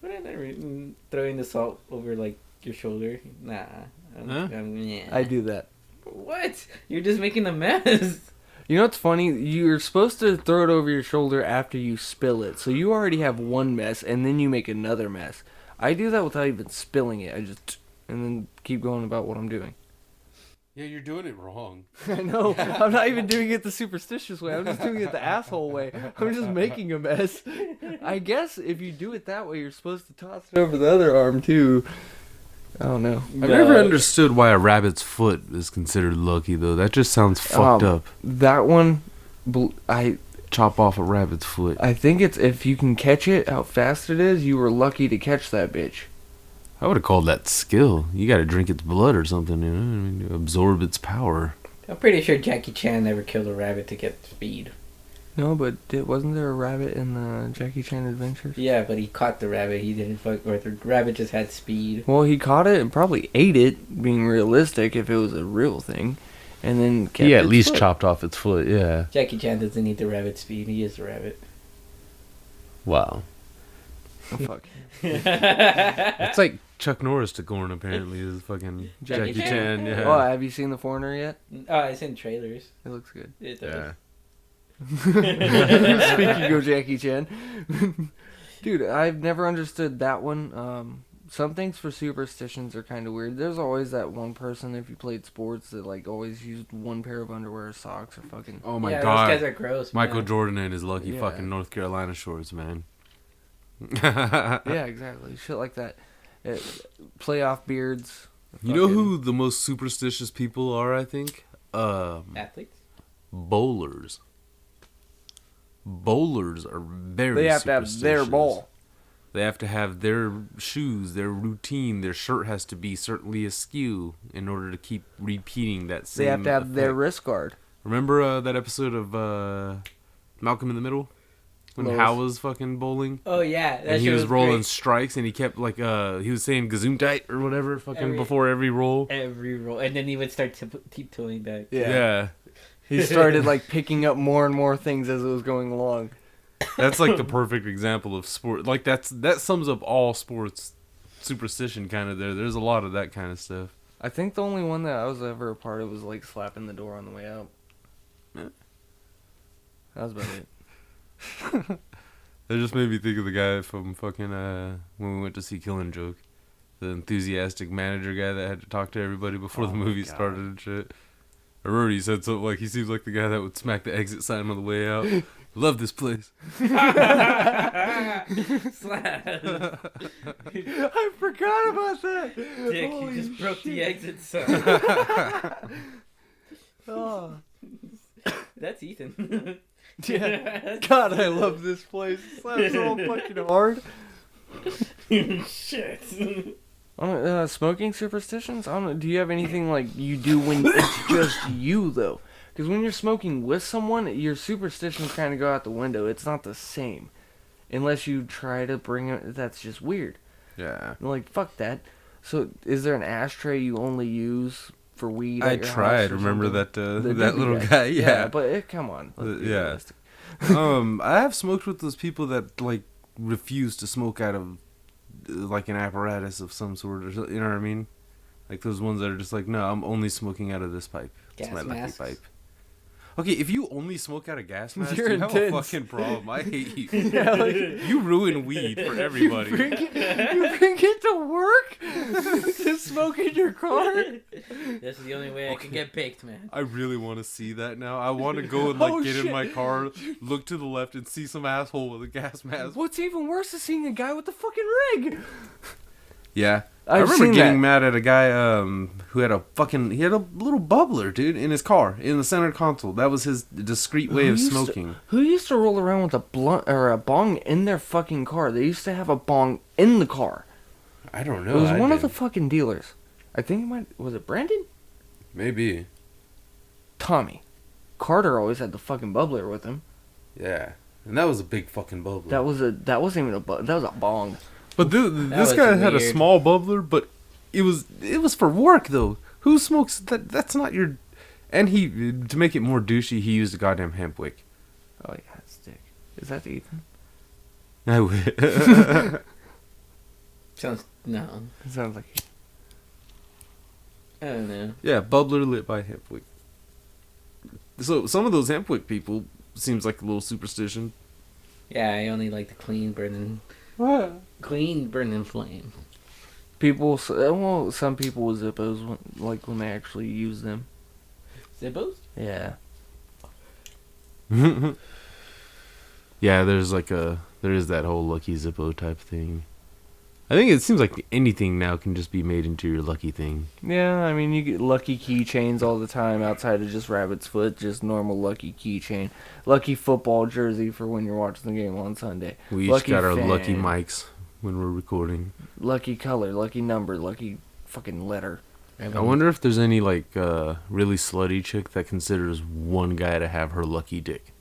Speaker 2: But I never throwing the salt over like your shoulder. Nah. Yeah.
Speaker 8: I do that.
Speaker 2: What? You're just making a mess.
Speaker 8: You know what's funny? You're supposed to throw it over your shoulder after you spill it. So you already have one mess, and then you make another mess. I do that without even spilling it. I just... and then keep going about what I'm doing.
Speaker 1: Yeah, you're doing it wrong.
Speaker 8: I know. I'm not even doing it the superstitious way. I'm just doing it the asshole way. I'm just making a mess. I guess if you do it that way, you're supposed to toss it over the other arm, too. I don't know.
Speaker 1: I've never understood why a rabbit's foot is considered lucky, though. That just sounds fucked up.
Speaker 8: That one,
Speaker 1: Chop off a rabbit's foot.
Speaker 8: I think it's if you can catch it, how fast it is, you were lucky to catch that bitch.
Speaker 1: I would have called that skill. You got to drink its blood or something, you know? I mean, to absorb its power.
Speaker 2: I'm pretty sure Jackie Chan never killed a rabbit to get speed.
Speaker 8: No, but wasn't there a rabbit in the Jackie Chan Adventures?
Speaker 2: Yeah, but he caught the rabbit. He didn't fuck, or the rabbit just had speed.
Speaker 8: Well, he caught it and probably ate it, being realistic, if it was a real thing, and then kept
Speaker 1: He at
Speaker 8: its
Speaker 1: least
Speaker 8: foot.
Speaker 1: chopped off its foot, yeah.
Speaker 2: Jackie Chan doesn't need the rabbit's speed. He is the rabbit.
Speaker 1: Wow.
Speaker 8: Oh, fuck.
Speaker 1: It's like Chuck Norris to Gorn, apparently, is fucking
Speaker 2: Jackie
Speaker 1: Jackie
Speaker 2: Chan.
Speaker 1: Chan, yeah.
Speaker 8: Oh, have you seen The Foreigner yet?
Speaker 2: Oh, it's in trailers.
Speaker 8: It looks good.
Speaker 2: It does.
Speaker 1: Yeah.
Speaker 8: Speaking of Jackie Chan, dude, I've never understood that one. Some things for superstitions are kind of weird. There's always that one person, if you played sports, that like always used one pair of underwear or socks or fucking.
Speaker 1: Oh my
Speaker 2: Yeah,
Speaker 1: god.
Speaker 2: those guys are gross.
Speaker 1: Michael
Speaker 2: man.
Speaker 1: Jordan and his lucky
Speaker 8: Yeah.
Speaker 1: fucking North Carolina shorts, man.
Speaker 8: Yeah, exactly. Shit like that. Playoff beards.
Speaker 1: You know who the most superstitious people are, I think?
Speaker 2: Athletes?
Speaker 1: Bowlers. Bowlers are very
Speaker 8: They have to have their
Speaker 1: superstitious.
Speaker 8: ball.
Speaker 1: They have to have their shoes, their routine, their shirt has to be certainly askew in order to keep repeating that same
Speaker 8: They have to have their
Speaker 1: effect.
Speaker 8: wrist guard.
Speaker 1: Remember that episode of Malcolm in the Middle? When
Speaker 8: Lois.
Speaker 1: Hal was fucking bowling?
Speaker 2: Oh, yeah. That
Speaker 1: And he
Speaker 2: shit
Speaker 1: was rolling
Speaker 2: great.
Speaker 1: strikes and he kept like, he was saying Gesundheit or whatever fucking
Speaker 2: Every-
Speaker 1: before every roll.
Speaker 2: Every roll. And then he would start tiptoeing back.
Speaker 1: Yeah.
Speaker 8: He started like picking up more and more things as it was going along.
Speaker 1: That's like the perfect example of sport. Like that sums up all sports superstition kind of there. There's a lot of that kind of stuff.
Speaker 8: I think the only one that I was ever a part of was like slapping the door on the way out.
Speaker 1: Yeah.
Speaker 8: That was about it.
Speaker 1: That just made me think of the guy from fucking when we went to see Killing Joke, the enthusiastic manager guy that had to talk to everybody before the movie started and shit. I remember he said something like, he seems like the guy that would smack the exit sign on the way out. Love this place.
Speaker 2: Slap.
Speaker 8: I forgot about that.
Speaker 2: Dick,
Speaker 8: Holy
Speaker 2: you just broke the exit sign.
Speaker 8: Oh.
Speaker 2: That's Ethan.
Speaker 8: Yeah. God, I love this place. It slaps so fucking hard.
Speaker 2: Shit.
Speaker 8: Smoking superstitions? I don't know. Do you have anything like you do when it's just you though? Because when you're smoking with someone, your superstitions kind of go out the window. It's not the same, unless you try to bring it. That's just weird.
Speaker 1: Yeah.
Speaker 8: Like fuck that. So, is there an ashtray you only use for weed?
Speaker 1: I
Speaker 8: at your
Speaker 1: tried.
Speaker 8: house or
Speaker 1: Remember
Speaker 8: something?
Speaker 1: that
Speaker 8: The
Speaker 1: little
Speaker 8: doobie
Speaker 1: guy? Yeah.
Speaker 8: but come on. Let's be
Speaker 1: Yeah.
Speaker 8: realistic.
Speaker 1: I have smoked with those people that like refuse to smoke out of like an apparatus of some sort, or you know what I mean? Like those ones that are just like, no, I'm only smoking out of this pipe. It's
Speaker 2: Gas
Speaker 1: my lucky
Speaker 2: masks.
Speaker 1: pipe. Okay, if you only smoke out of gas masks,
Speaker 8: You're
Speaker 1: you have a
Speaker 8: intense.
Speaker 1: fucking problem. I hate you.
Speaker 8: Yeah, like,
Speaker 1: You ruin weed for everybody.
Speaker 8: you bring it to work to smoke in your car.
Speaker 2: This is the only way I can get baked, man.
Speaker 1: I really want to see that now. I want to go and like
Speaker 8: Oh,
Speaker 1: get
Speaker 8: shit.
Speaker 1: in my car, look to the left, and see some asshole with a gas mask.
Speaker 8: What's even worse is seeing a guy with a fucking rig.
Speaker 1: Yeah. I
Speaker 8: I've
Speaker 1: remember
Speaker 8: seen
Speaker 1: getting
Speaker 8: that.
Speaker 1: mad at a guy who had a little bubbler, dude, in his car, in the center console. That was his discreet way
Speaker 8: Who
Speaker 1: of
Speaker 8: used to-
Speaker 1: smoking.
Speaker 8: Who used to roll around with a blunt or a bong in their fucking car? They used to have a bong in the car.
Speaker 1: I don't know.
Speaker 8: It was
Speaker 1: I
Speaker 8: one of the
Speaker 1: did.
Speaker 8: fucking dealers. I think was it Brandon?
Speaker 1: Maybe.
Speaker 8: Tommy. Carter always had the fucking bubbler with him.
Speaker 1: Yeah. And that was a big fucking bubbler.
Speaker 8: That wasn't even that was a bong.
Speaker 1: But this
Speaker 2: was
Speaker 1: guy had a
Speaker 2: weird.
Speaker 1: small bubbler, but it was for work though. Who smokes that? That's not your. And to make it more douchey, he used a goddamn hemp wick.
Speaker 8: Oh yeah, it's Dick. Is that Ethan?
Speaker 1: I would.
Speaker 2: Sounds no.
Speaker 8: It sounds like
Speaker 2: I don't know.
Speaker 1: Yeah, bubbler lit by hemp wick. So some of those hemp wick people seems like a little superstition.
Speaker 2: Yeah, I only like the clean burning flame.
Speaker 8: people. Well, some people with Zippos when they actually use them.
Speaker 2: Zippos?
Speaker 8: Yeah.
Speaker 1: Yeah, there is that whole lucky Zippo type thing. I think it seems like anything now can just be made into your lucky thing.
Speaker 8: Yeah, I mean, you get lucky keychains all the time outside of just Rabbit's Foot, just normal lucky keychain. Lucky football jersey for when you're watching the game on Sunday.
Speaker 1: We each
Speaker 8: Lucky
Speaker 1: got our
Speaker 8: fan.
Speaker 1: lucky mics when we're recording.
Speaker 8: Lucky color, lucky number, lucky fucking letter.
Speaker 1: I wonder if there's any like really slutty chick that considers one guy to have her lucky dick.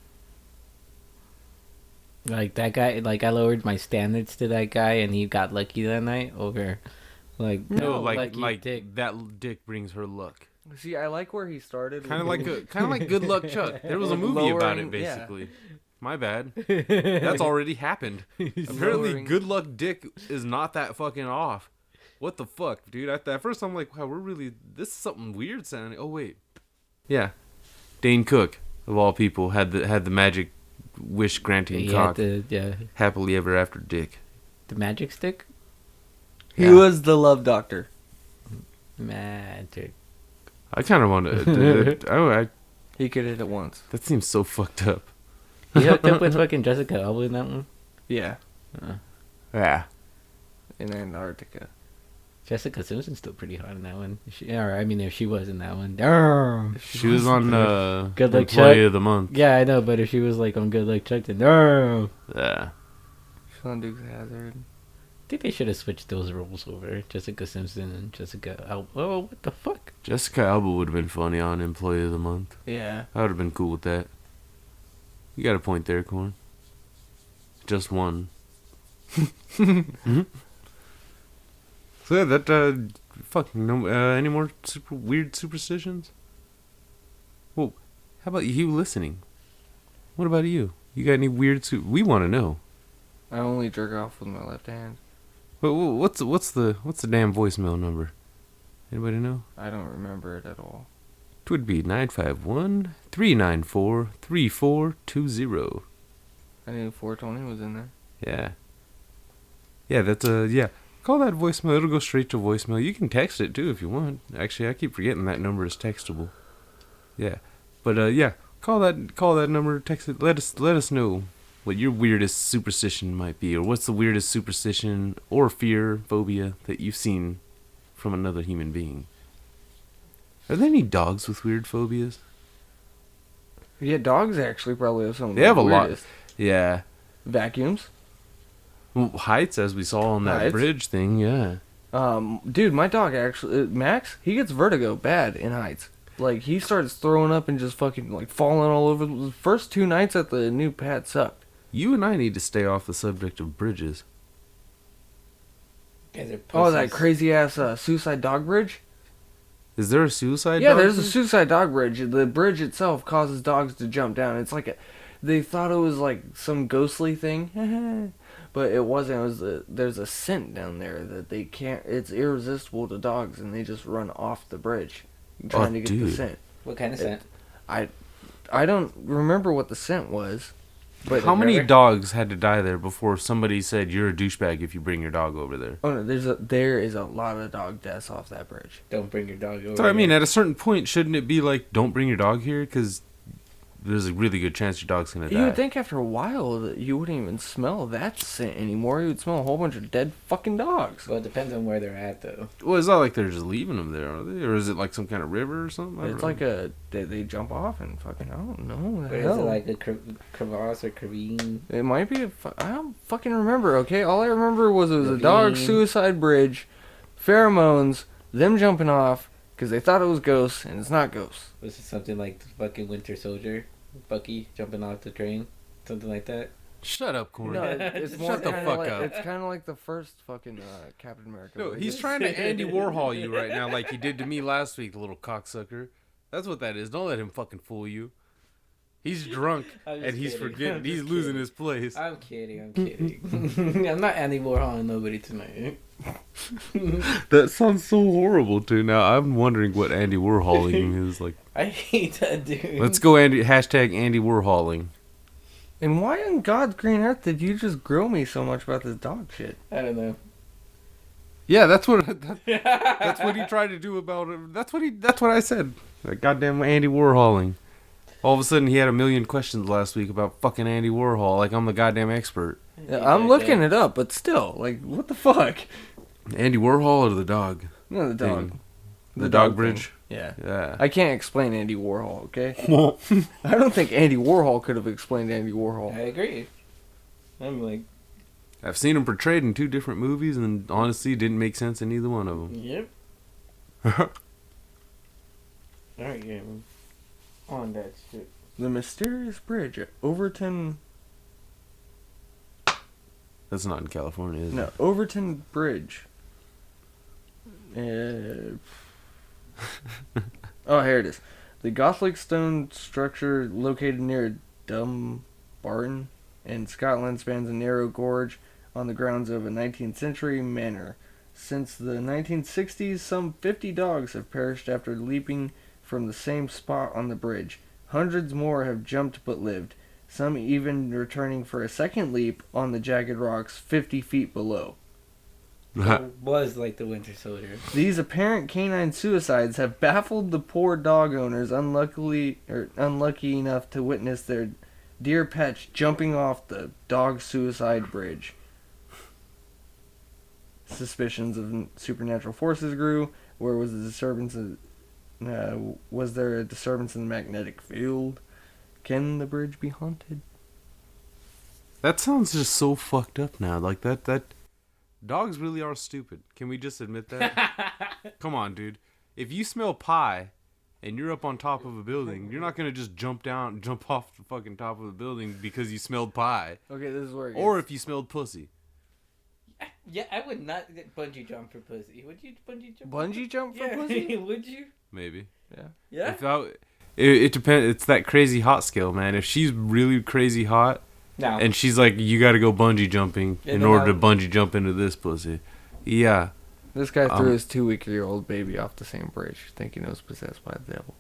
Speaker 2: Like that guy, like I lowered my standards to that guy, and he got lucky that night over, like
Speaker 1: No,
Speaker 2: lucky
Speaker 1: like
Speaker 2: dick.
Speaker 1: that dick brings her luck.
Speaker 8: See, I like where he started.
Speaker 1: Kind of like Good Luck Chuck. There was a movie about it
Speaker 8: Lowering- yeah.
Speaker 1: basically. My bad. That's already happened. Apparently,
Speaker 8: lowering-
Speaker 1: Good Luck Dick is not that fucking off. What the fuck, dude? At first, I'm like, wow, this is something weird sounding. Oh wait, yeah, Dane Cook of all people had the magic wish granting
Speaker 2: He
Speaker 1: cock.
Speaker 2: had the
Speaker 1: Happily ever after dick.
Speaker 2: the magic stick.
Speaker 8: He
Speaker 1: Yeah.
Speaker 8: was the love doctor.
Speaker 2: Magic.
Speaker 1: I kind of want to.
Speaker 8: He could hit it once.
Speaker 1: That seems so fucked up.
Speaker 2: He hooked up with fucking Jessica Alba in that one.
Speaker 8: Yeah.
Speaker 1: Yeah.
Speaker 8: In Antarctica.
Speaker 2: Jessica Simpson's still pretty hot in that one. If she was in that one. Damn.
Speaker 1: She was on
Speaker 2: Good Luck
Speaker 1: Employee
Speaker 2: Chuck.
Speaker 1: of the Month.
Speaker 2: Yeah, I know, but if she was like on Good Luck Chuck, then no.
Speaker 1: Yeah.
Speaker 8: She's on Dukes of Hazzard.
Speaker 2: I think they should have switched those roles over. Jessica Simpson and Jessica Alba. Oh, what the fuck?
Speaker 1: Jessica Alba would have been funny on Employee of the Month.
Speaker 8: Yeah.
Speaker 1: I would have been cool with that. You got a point there, Corn. Just one. Mhm. So yeah, that fucking no. Any more weird superstitions? Well, how about you listening? What about you? You got any weird? We want to know.
Speaker 8: I only jerk off with my left hand.
Speaker 1: What's the damn voicemail number? Anybody know?
Speaker 8: I don't remember it at all.
Speaker 1: It would be 951-394-3420.
Speaker 8: I knew 420 was in there.
Speaker 1: Yeah. Yeah, that's Call that voicemail. It'll go straight to voicemail. You can text it too if you want. Actually, I keep forgetting that number is textable. Yeah. But yeah, call that number, text it. Let us know what your weirdest superstition might be, or what's the weirdest superstition or fear, phobia that you've seen from another human being. Are there any dogs with weird phobias?
Speaker 8: Yeah, dogs actually probably have some.
Speaker 1: They have a
Speaker 8: weirdest.
Speaker 1: lot. Yeah.
Speaker 8: Vacuums.
Speaker 1: Well, heights, as we saw on that
Speaker 8: Heights.
Speaker 1: bridge thing, yeah.
Speaker 8: Dude, my dog actually, Max, he gets vertigo bad in heights. Like, he starts throwing up and just fucking, like, falling all over. The first 2 nights at the new pad sucked.
Speaker 1: You and I need to stay off the subject of bridges.
Speaker 8: Oh, that crazy-ass suicide dog bridge?
Speaker 1: Is there a suicide
Speaker 8: Yeah,
Speaker 1: dog
Speaker 8: there's a
Speaker 1: bridge?
Speaker 8: suicide dog bridge. The bridge itself causes dogs to jump down. It's like they thought it was like some ghostly thing, but it wasn't. It was there's a scent down there that they can't. It's irresistible to dogs, and they just run off the bridge trying to get the
Speaker 1: dude.
Speaker 8: scent.
Speaker 2: What kind of scent?
Speaker 8: I don't remember what the scent was, but
Speaker 1: How many dogs had to die there before somebody said you're a douchebag if you bring your dog over there?
Speaker 8: Oh no, there is a lot of dog deaths off that bridge.
Speaker 2: Don't bring your dog over.
Speaker 1: So I mean,
Speaker 2: here.
Speaker 1: at a certain point, shouldn't it be like, don't bring your dog here? Because there's a really good chance your dog's gonna die.
Speaker 8: You would think after a while that you wouldn't even smell that scent anymore. You would smell a whole bunch of dead fucking dogs.
Speaker 2: Well, it depends on where they're at, though.
Speaker 1: Well, it's not like they're just leaving them there, are they? Or is it like some kind of river or something? I
Speaker 8: It's
Speaker 1: don't know.
Speaker 8: like they jump off and fucking, I don't know.
Speaker 2: Or is it like a crevasse or ravine?
Speaker 8: It might be I don't fucking remember, okay? All I remember was it was a dog
Speaker 2: Ravine.
Speaker 8: suicide bridge, pheromones, them jumping off because they thought it was ghosts, and it's not ghosts.
Speaker 2: Was it something like the fucking Winter Soldier? Bucky jumping off the train? Something like that?
Speaker 1: Shut up, Corey.
Speaker 8: No, it's more
Speaker 1: Shut the
Speaker 8: kinda
Speaker 1: fuck
Speaker 8: like,
Speaker 1: up.
Speaker 8: It's kind of like the first fucking Captain America.
Speaker 1: No,
Speaker 8: movie.
Speaker 1: he's trying to Andy Warhol you right now like he did to me last week, the little cocksucker. That's what that is. Don't let him fucking fool you. He's drunk
Speaker 2: I'm just
Speaker 1: and he's
Speaker 2: kidding.
Speaker 1: forgetting.
Speaker 2: I'm
Speaker 1: He's
Speaker 2: just
Speaker 1: losing
Speaker 2: kidding.
Speaker 1: his place.
Speaker 2: I'm kidding. I'm not Andy Warhol and nobody tonight.
Speaker 1: That sounds so horrible too. Now I'm wondering what Andy Warholing is like.
Speaker 2: I hate that dude.
Speaker 1: Let's go hashtag Andy Warholing.
Speaker 8: And why on God's green earth did you just grill me so much about this dog shit?
Speaker 2: I don't know.
Speaker 1: Yeah, that's what that's what he tried to do about it. That's what I said. That goddamn Andy Warholing. All of a sudden, he had a million questions last week about fucking Andy Warhol, like I'm the goddamn expert.
Speaker 8: Yeah, I'm looking it up, but still, like, what the fuck?
Speaker 1: Andy Warhol or the dog?
Speaker 8: No, the dog.
Speaker 1: Thing. The dog bridge?
Speaker 8: thing. Yeah.
Speaker 1: Yeah.
Speaker 8: I can't explain Andy Warhol, okay? I don't think Andy Warhol could have explained Andy Warhol.
Speaker 2: I agree. I'm like,
Speaker 1: I've seen him portrayed in 2 different movies, and honestly, didn't make sense in either one of them.
Speaker 2: yep. Alright, yeah. On that shit.
Speaker 8: The mysterious bridge at Overton...
Speaker 1: That's not in California, is it?
Speaker 8: No, Overton Bridge. Oh, here it is. The Gothic stone structure located near Dumbarton in Scotland spans a narrow gorge on the grounds of a 19th century manor. Since the 1960s, some 50 dogs have perished after leaping from the same spot on the bridge. Hundreds more have jumped but lived, some even returning for a second leap on the jagged rocks 50 feet below.
Speaker 2: It was like the Winter Soldier.
Speaker 8: These apparent canine suicides have baffled the poor dog owners unlucky enough to witness their dear pets jumping off the dog suicide bridge. Suspicions of supernatural forces grew. Where was the disturbance? Was there a disturbance in the magnetic field? Can the bridge be haunted?
Speaker 1: That sounds just so fucked up now. Like that dogs really are stupid. Can we just admit that? Come on, dude. If you smell pie and you're up on top of a building, you're not gonna just jump off the fucking top of the building because you smelled pie.
Speaker 8: Okay, this is where it gets...
Speaker 1: Or if you smelled pussy.
Speaker 2: Yeah, I would not bungee jump for pussy. Would you bungee jump?
Speaker 8: Bungee jump for
Speaker 2: Yeah,
Speaker 8: pussy?
Speaker 2: would you?
Speaker 1: Maybe.
Speaker 8: Yeah.
Speaker 2: Yeah.
Speaker 1: It depends. It's that crazy hot scale, man. If she's really crazy hot,
Speaker 2: No.
Speaker 1: and she's like, you got to go bungee jumping in order to bungee jump into this pussy. Yeah.
Speaker 8: This guy threw his 2-week-old baby off the same bridge, thinking it was possessed by the devil.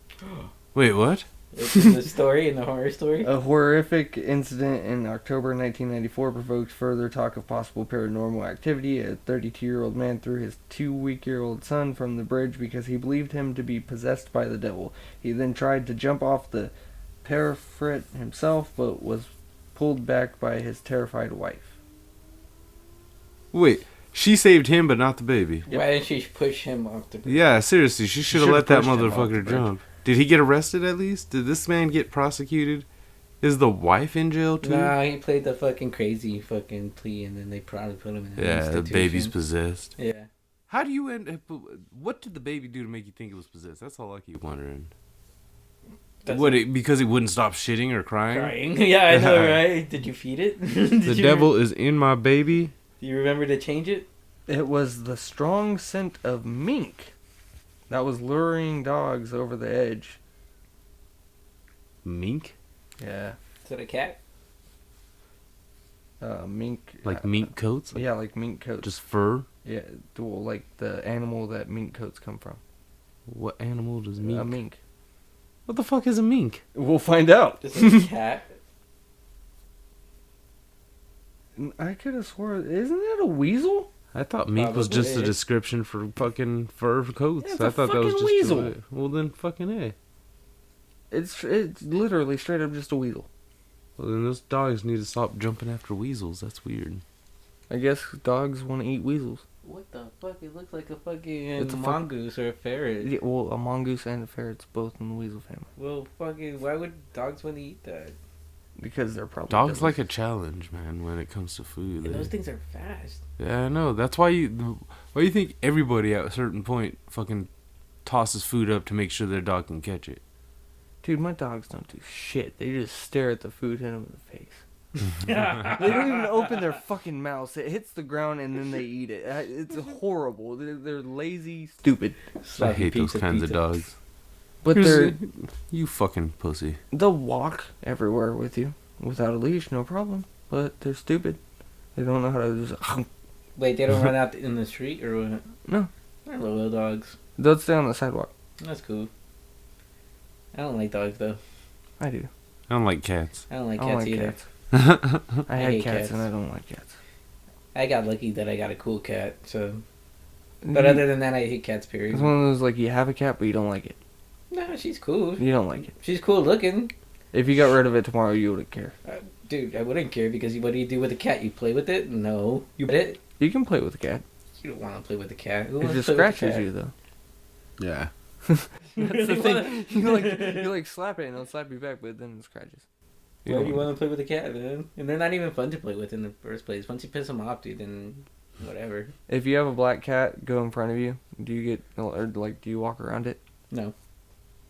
Speaker 1: Wait, what?
Speaker 2: It's in the story, in the horror story.
Speaker 8: A horrific incident in October 1994 provoked further talk of possible paranormal activity. A 32-year-old man threw his 2-week-old son from the bridge because he believed him to be possessed by the devil. He then tried to jump off the parapet himself, but was pulled back by his terrified wife.
Speaker 1: Wait, she saved him, but not the baby.
Speaker 2: Why didn't she push him off the bridge?
Speaker 1: Yeah, seriously, she should have let that
Speaker 8: pushed him off the
Speaker 1: motherfucker
Speaker 8: bridge.
Speaker 1: jump. Did he get arrested at least? Did this man get prosecuted? Is the wife in jail too?
Speaker 2: No, he played the fucking crazy fucking plea, and then they probably put him in an
Speaker 1: Yeah, the
Speaker 2: institution.
Speaker 1: baby's possessed.
Speaker 2: Yeah.
Speaker 1: How do you end? What did the baby do to make you think it was possessed? That's all I keep wondering. Because it wouldn't stop shitting or crying?
Speaker 2: Crying. Yeah, I know, right? Did you feed it?
Speaker 1: The devil is in my baby.
Speaker 2: Do you remember to change it?
Speaker 8: It was the strong scent of mink that was luring dogs over the edge.
Speaker 1: Mink?
Speaker 8: Yeah.
Speaker 2: Is it a cat?
Speaker 8: Mink.
Speaker 1: Like mink coats?
Speaker 8: Yeah, like mink coats.
Speaker 1: Just fur?
Speaker 8: Yeah, well, like the animal that mink coats come from.
Speaker 1: What animal does mink?
Speaker 8: A mink.
Speaker 1: What the fuck is a mink?
Speaker 8: We'll find out.
Speaker 2: Is it a cat?
Speaker 8: I could have swore, isn't it a weasel?
Speaker 1: I thought mink was just a
Speaker 2: Probably.
Speaker 1: description for fucking fur coats.
Speaker 8: Yeah, it's
Speaker 1: I
Speaker 8: a
Speaker 1: thought that was
Speaker 8: fucking
Speaker 1: just
Speaker 8: weasel.
Speaker 1: a- well, then fucking A.
Speaker 8: It's literally straight up just a weasel.
Speaker 1: Well, then those dogs need to stop jumping after weasels. That's weird.
Speaker 8: I guess dogs want to eat weasels.
Speaker 2: What the fuck? It looks like a fucking
Speaker 8: It's a
Speaker 2: mongoose or a ferret.
Speaker 8: Yeah, well, a mongoose and a ferret's both in the weasel family.
Speaker 2: Well, fucking, why would dogs want to eat that?
Speaker 8: Because they're probably
Speaker 1: Dogs
Speaker 8: delicious.
Speaker 1: like a challenge, man, when it comes to food.
Speaker 2: And those things are fast.
Speaker 1: Yeah, I know. That's why you think everybody at a certain point fucking tosses food up to make sure their dog can catch it.
Speaker 8: Dude, my dogs don't do shit. They just stare at the food, hit them in the face. They don't even open their fucking mouths. It hits the ground and then they eat it. It's horrible. They're lazy, stupid.
Speaker 1: I hate those kinds of dogs.
Speaker 8: But
Speaker 1: You fucking pussy.
Speaker 8: they'll walk everywhere with you without a leash, no problem. But they're stupid. They don't know how to just.
Speaker 2: Wait, they don't run out in the street or what?
Speaker 8: No.
Speaker 2: They're little dogs.
Speaker 8: They'll stay on the sidewalk.
Speaker 2: That's cool. I don't like dogs though.
Speaker 8: I do.
Speaker 1: I don't like cats.
Speaker 2: I don't like
Speaker 8: I
Speaker 2: cats
Speaker 8: don't like
Speaker 2: either.
Speaker 8: cats. I
Speaker 2: I
Speaker 8: had
Speaker 2: hate
Speaker 8: cats
Speaker 2: cats.
Speaker 8: and I don't like cats.
Speaker 2: I got lucky that I got a cool cat. So, but other than that, I hate cats. Period.
Speaker 8: It's one of those like you have a cat but you don't like it.
Speaker 2: No, she's cool.
Speaker 8: You don't like it.
Speaker 2: She's cool looking.
Speaker 8: If you got rid of it tomorrow, you wouldn't care.
Speaker 2: Dude, I wouldn't care because what do you do with a cat? You play with it? No. You pet it?
Speaker 8: You can play with a cat.
Speaker 2: You don't want to play with a cat. Who
Speaker 8: It
Speaker 2: wants
Speaker 8: just
Speaker 2: to play with a
Speaker 8: scratches
Speaker 2: cat?
Speaker 8: you though.
Speaker 1: Yeah.
Speaker 8: That's the thing. You like slap it and it'll slap you back, but then it scratches.
Speaker 2: Why do you want to play with a cat, man? And they're not even fun to play with in the first place. Once you piss them off, dude, then whatever.
Speaker 8: If you have a black cat go in front of you, do you get or like do you walk around it?
Speaker 2: No.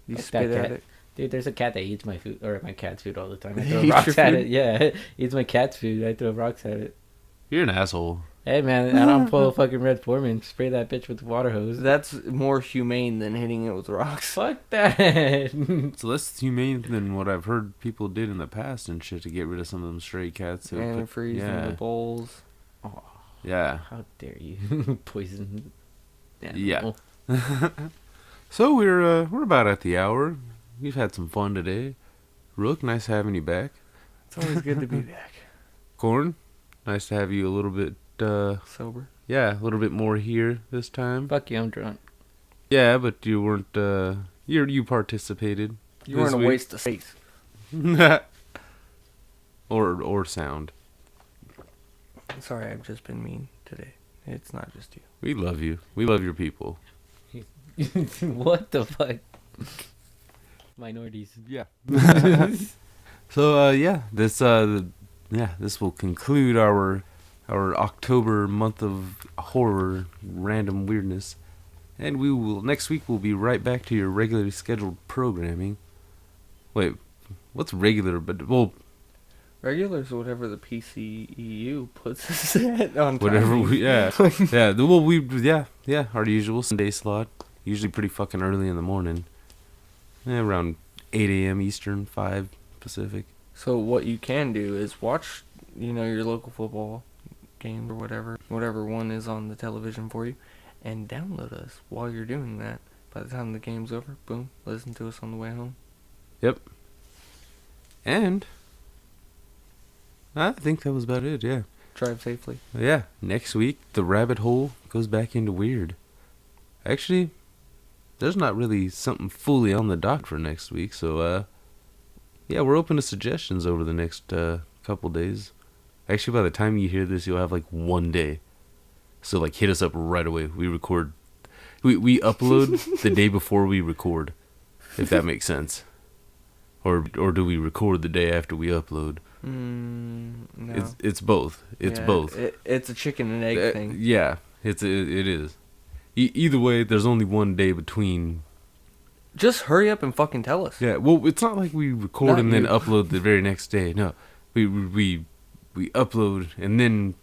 Speaker 8: You
Speaker 2: Fuck
Speaker 8: spit
Speaker 2: that
Speaker 8: at
Speaker 2: cat.
Speaker 8: it.
Speaker 2: Dude, there's a cat that eats my food, or my cat's food all the time. I
Speaker 8: Eats
Speaker 2: throw
Speaker 8: your
Speaker 2: rocks at
Speaker 8: food?
Speaker 2: it. Yeah, eats my cat's food. I throw rocks at it.
Speaker 1: You're an asshole.
Speaker 2: Hey, man, I don't pull a fucking Red Foreman. Spray that bitch with the water hose.
Speaker 8: That's more humane than hitting it with rocks.
Speaker 2: Fuck that.
Speaker 1: It's less humane than what I've heard people did in the past and shit to get rid of some of them stray cats.
Speaker 8: Antifreeze in the bowls.
Speaker 2: Oh,
Speaker 1: Yeah.
Speaker 2: how dare you poison animal.
Speaker 1: Yeah. So we're about at the hour. We've had some fun today. Rook, nice having you back.
Speaker 8: It's always good to be back.
Speaker 1: Corn, nice to have you a little bit.
Speaker 8: Sober.
Speaker 1: Yeah, a little bit more here this time.
Speaker 2: Fuck you, I'm drunk.
Speaker 1: Yeah, but you weren't. You participated.
Speaker 8: You weren't a
Speaker 1: week.
Speaker 8: waste of space.
Speaker 1: or sound.
Speaker 8: Sorry, I've just been mean today. It's not just you.
Speaker 1: We love you. We love your people.
Speaker 2: What the fuck? Minorities.
Speaker 1: Yeah. So yeah, this will conclude our October month of horror, random weirdness, and we will next week we'll be right back to your regularly scheduled programming. Wait, what's regular? But well,
Speaker 8: Regular is whatever the PCEU puts us at on
Speaker 1: whatever.
Speaker 8: timing.
Speaker 1: Yeah. Yeah. Our usual Sunday slot. Usually pretty fucking early in the morning. Yeah, around 8 a.m. Eastern, 5 Pacific.
Speaker 8: So what you can do is watch, your local football game or whatever one is on the television for you, and download us while you're doing that. By the time the game's over, boom, listen to us on the way home.
Speaker 1: Yep. And I think that was about it, yeah.
Speaker 8: Drive safely.
Speaker 1: Yeah, next week, the rabbit hole goes back into weird. Actually, there's not really something fully on the dock for next week, so, yeah, we're open to suggestions over the next couple days. Actually, by the time you hear this, you'll have like one day. So, like, hit us up right away. We upload the day before we record, if that makes sense. Or do we record the day after we upload?
Speaker 8: No.
Speaker 1: It's both. It's both.
Speaker 8: It's a chicken and egg thing.
Speaker 1: Yeah, it is. Either way, there's only one day between.
Speaker 8: Just hurry up and fucking tell us.
Speaker 1: Yeah, well, it's not like we record
Speaker 8: Not
Speaker 1: and then
Speaker 8: you.
Speaker 1: upload the very next day. No, we upload and then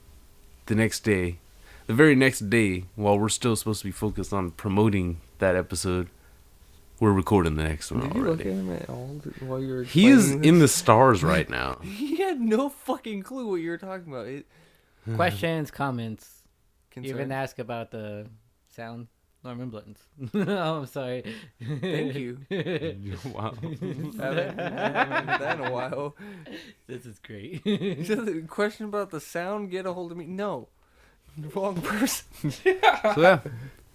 Speaker 1: the next day, the very next day, while we're still supposed to be focused on promoting that episode, we're recording the next one
Speaker 8: Did you
Speaker 1: already.
Speaker 8: look at him at all while you were
Speaker 1: He is
Speaker 8: explaining
Speaker 1: in the
Speaker 8: this?
Speaker 1: stars right now.
Speaker 8: He had no fucking clue what you were talking about.
Speaker 2: Questions, comments.
Speaker 8: Concern?
Speaker 2: Even ask about the sound Norman Blunt's. Oh, I'm sorry.
Speaker 8: Thank you.
Speaker 1: Wow.
Speaker 8: haven't heard that in a while.
Speaker 2: This is great.
Speaker 8: Just a question about the sound, get a hold of me. No. Wrong person.
Speaker 1: So yeah,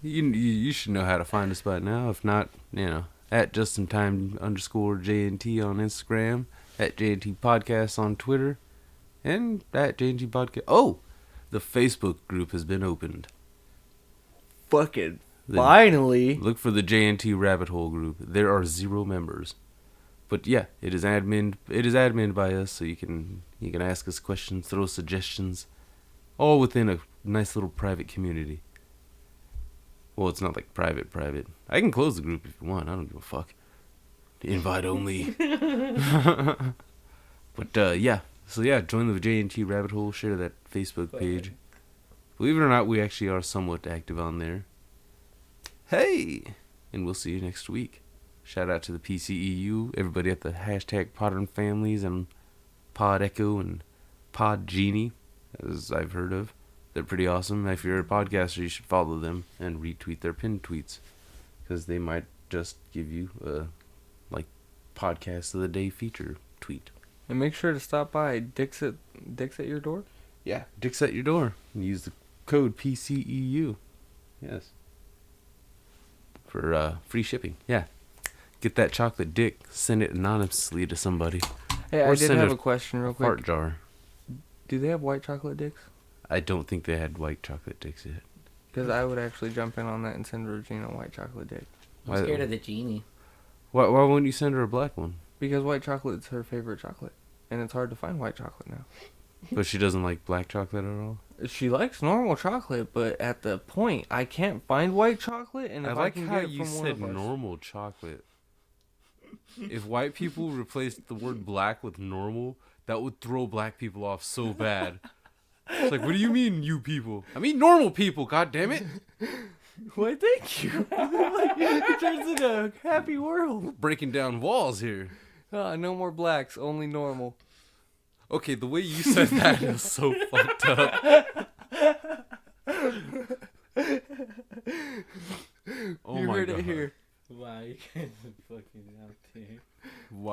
Speaker 1: you should know how to find us by now. If not, at justtime_JNT on Instagram, at JNT Podcast on Twitter, and at JNT Podcast. Oh, the Facebook group has been opened.
Speaker 8: Fucking
Speaker 1: The-
Speaker 8: finally.
Speaker 1: Look for the JNT Rabbit Hole group. There are 0 members, but yeah, it is admin. It is admin by us, so you can ask us questions, throw suggestions, all within a nice little private community. Well, it's not like private. I can close the group if you want. I don't give a fuck. Invite only. But yeah. So yeah, join the JNT Rabbit Hole. Share that Facebook page. Believe it or not, we actually are somewhat active on there. Hey! And we'll see you next week. Shout out to the PCEU, everybody at the hashtag Podern Families and Pod Echo and Pod Genie, as I've heard of. They're pretty awesome. If you're a podcaster, you should follow them and retweet their pinned tweets, because they might just give you a podcast of the day feature tweet.
Speaker 8: And make sure to stop by Dick's at your door.
Speaker 1: Yeah, Dick's at your door. And use the code PCEU. Yes. For free shipping. Yeah. Get that chocolate dick. Send it anonymously to somebody.
Speaker 8: Hey,
Speaker 1: Or
Speaker 8: I did
Speaker 1: send
Speaker 8: have
Speaker 1: a
Speaker 8: a question real
Speaker 1: Fart
Speaker 8: quick.
Speaker 1: jar.
Speaker 8: Do they have white chocolate dicks?
Speaker 1: I don't think they had white chocolate dicks yet.
Speaker 8: Because I would actually jump in on that and send Regina a white chocolate dick.
Speaker 2: I'm scared of the genie.
Speaker 1: Why wouldn't you send her a black one?
Speaker 8: Because white chocolate's her favorite chocolate. And it's hard to find white chocolate now.
Speaker 1: But she doesn't like black chocolate at all?
Speaker 8: She likes normal chocolate, but at the point, I can't find white chocolate. And if I can
Speaker 1: how
Speaker 8: get it
Speaker 1: you
Speaker 8: from one
Speaker 1: said
Speaker 8: of our...
Speaker 1: normal chocolate. If white people replaced the word black with normal, that would throw black people off so bad. It's like, what do you mean, you people? I mean normal people, god damn it.
Speaker 8: Why, thank you. It turns into a happy world.
Speaker 1: Breaking down walls here.
Speaker 8: No more blacks, only normal.
Speaker 1: Okay, the way you said that is so fucked up. Oh
Speaker 8: You
Speaker 1: my
Speaker 8: heard
Speaker 1: God.
Speaker 8: it here.
Speaker 2: Why? You guys are fucking out there.
Speaker 1: Wow.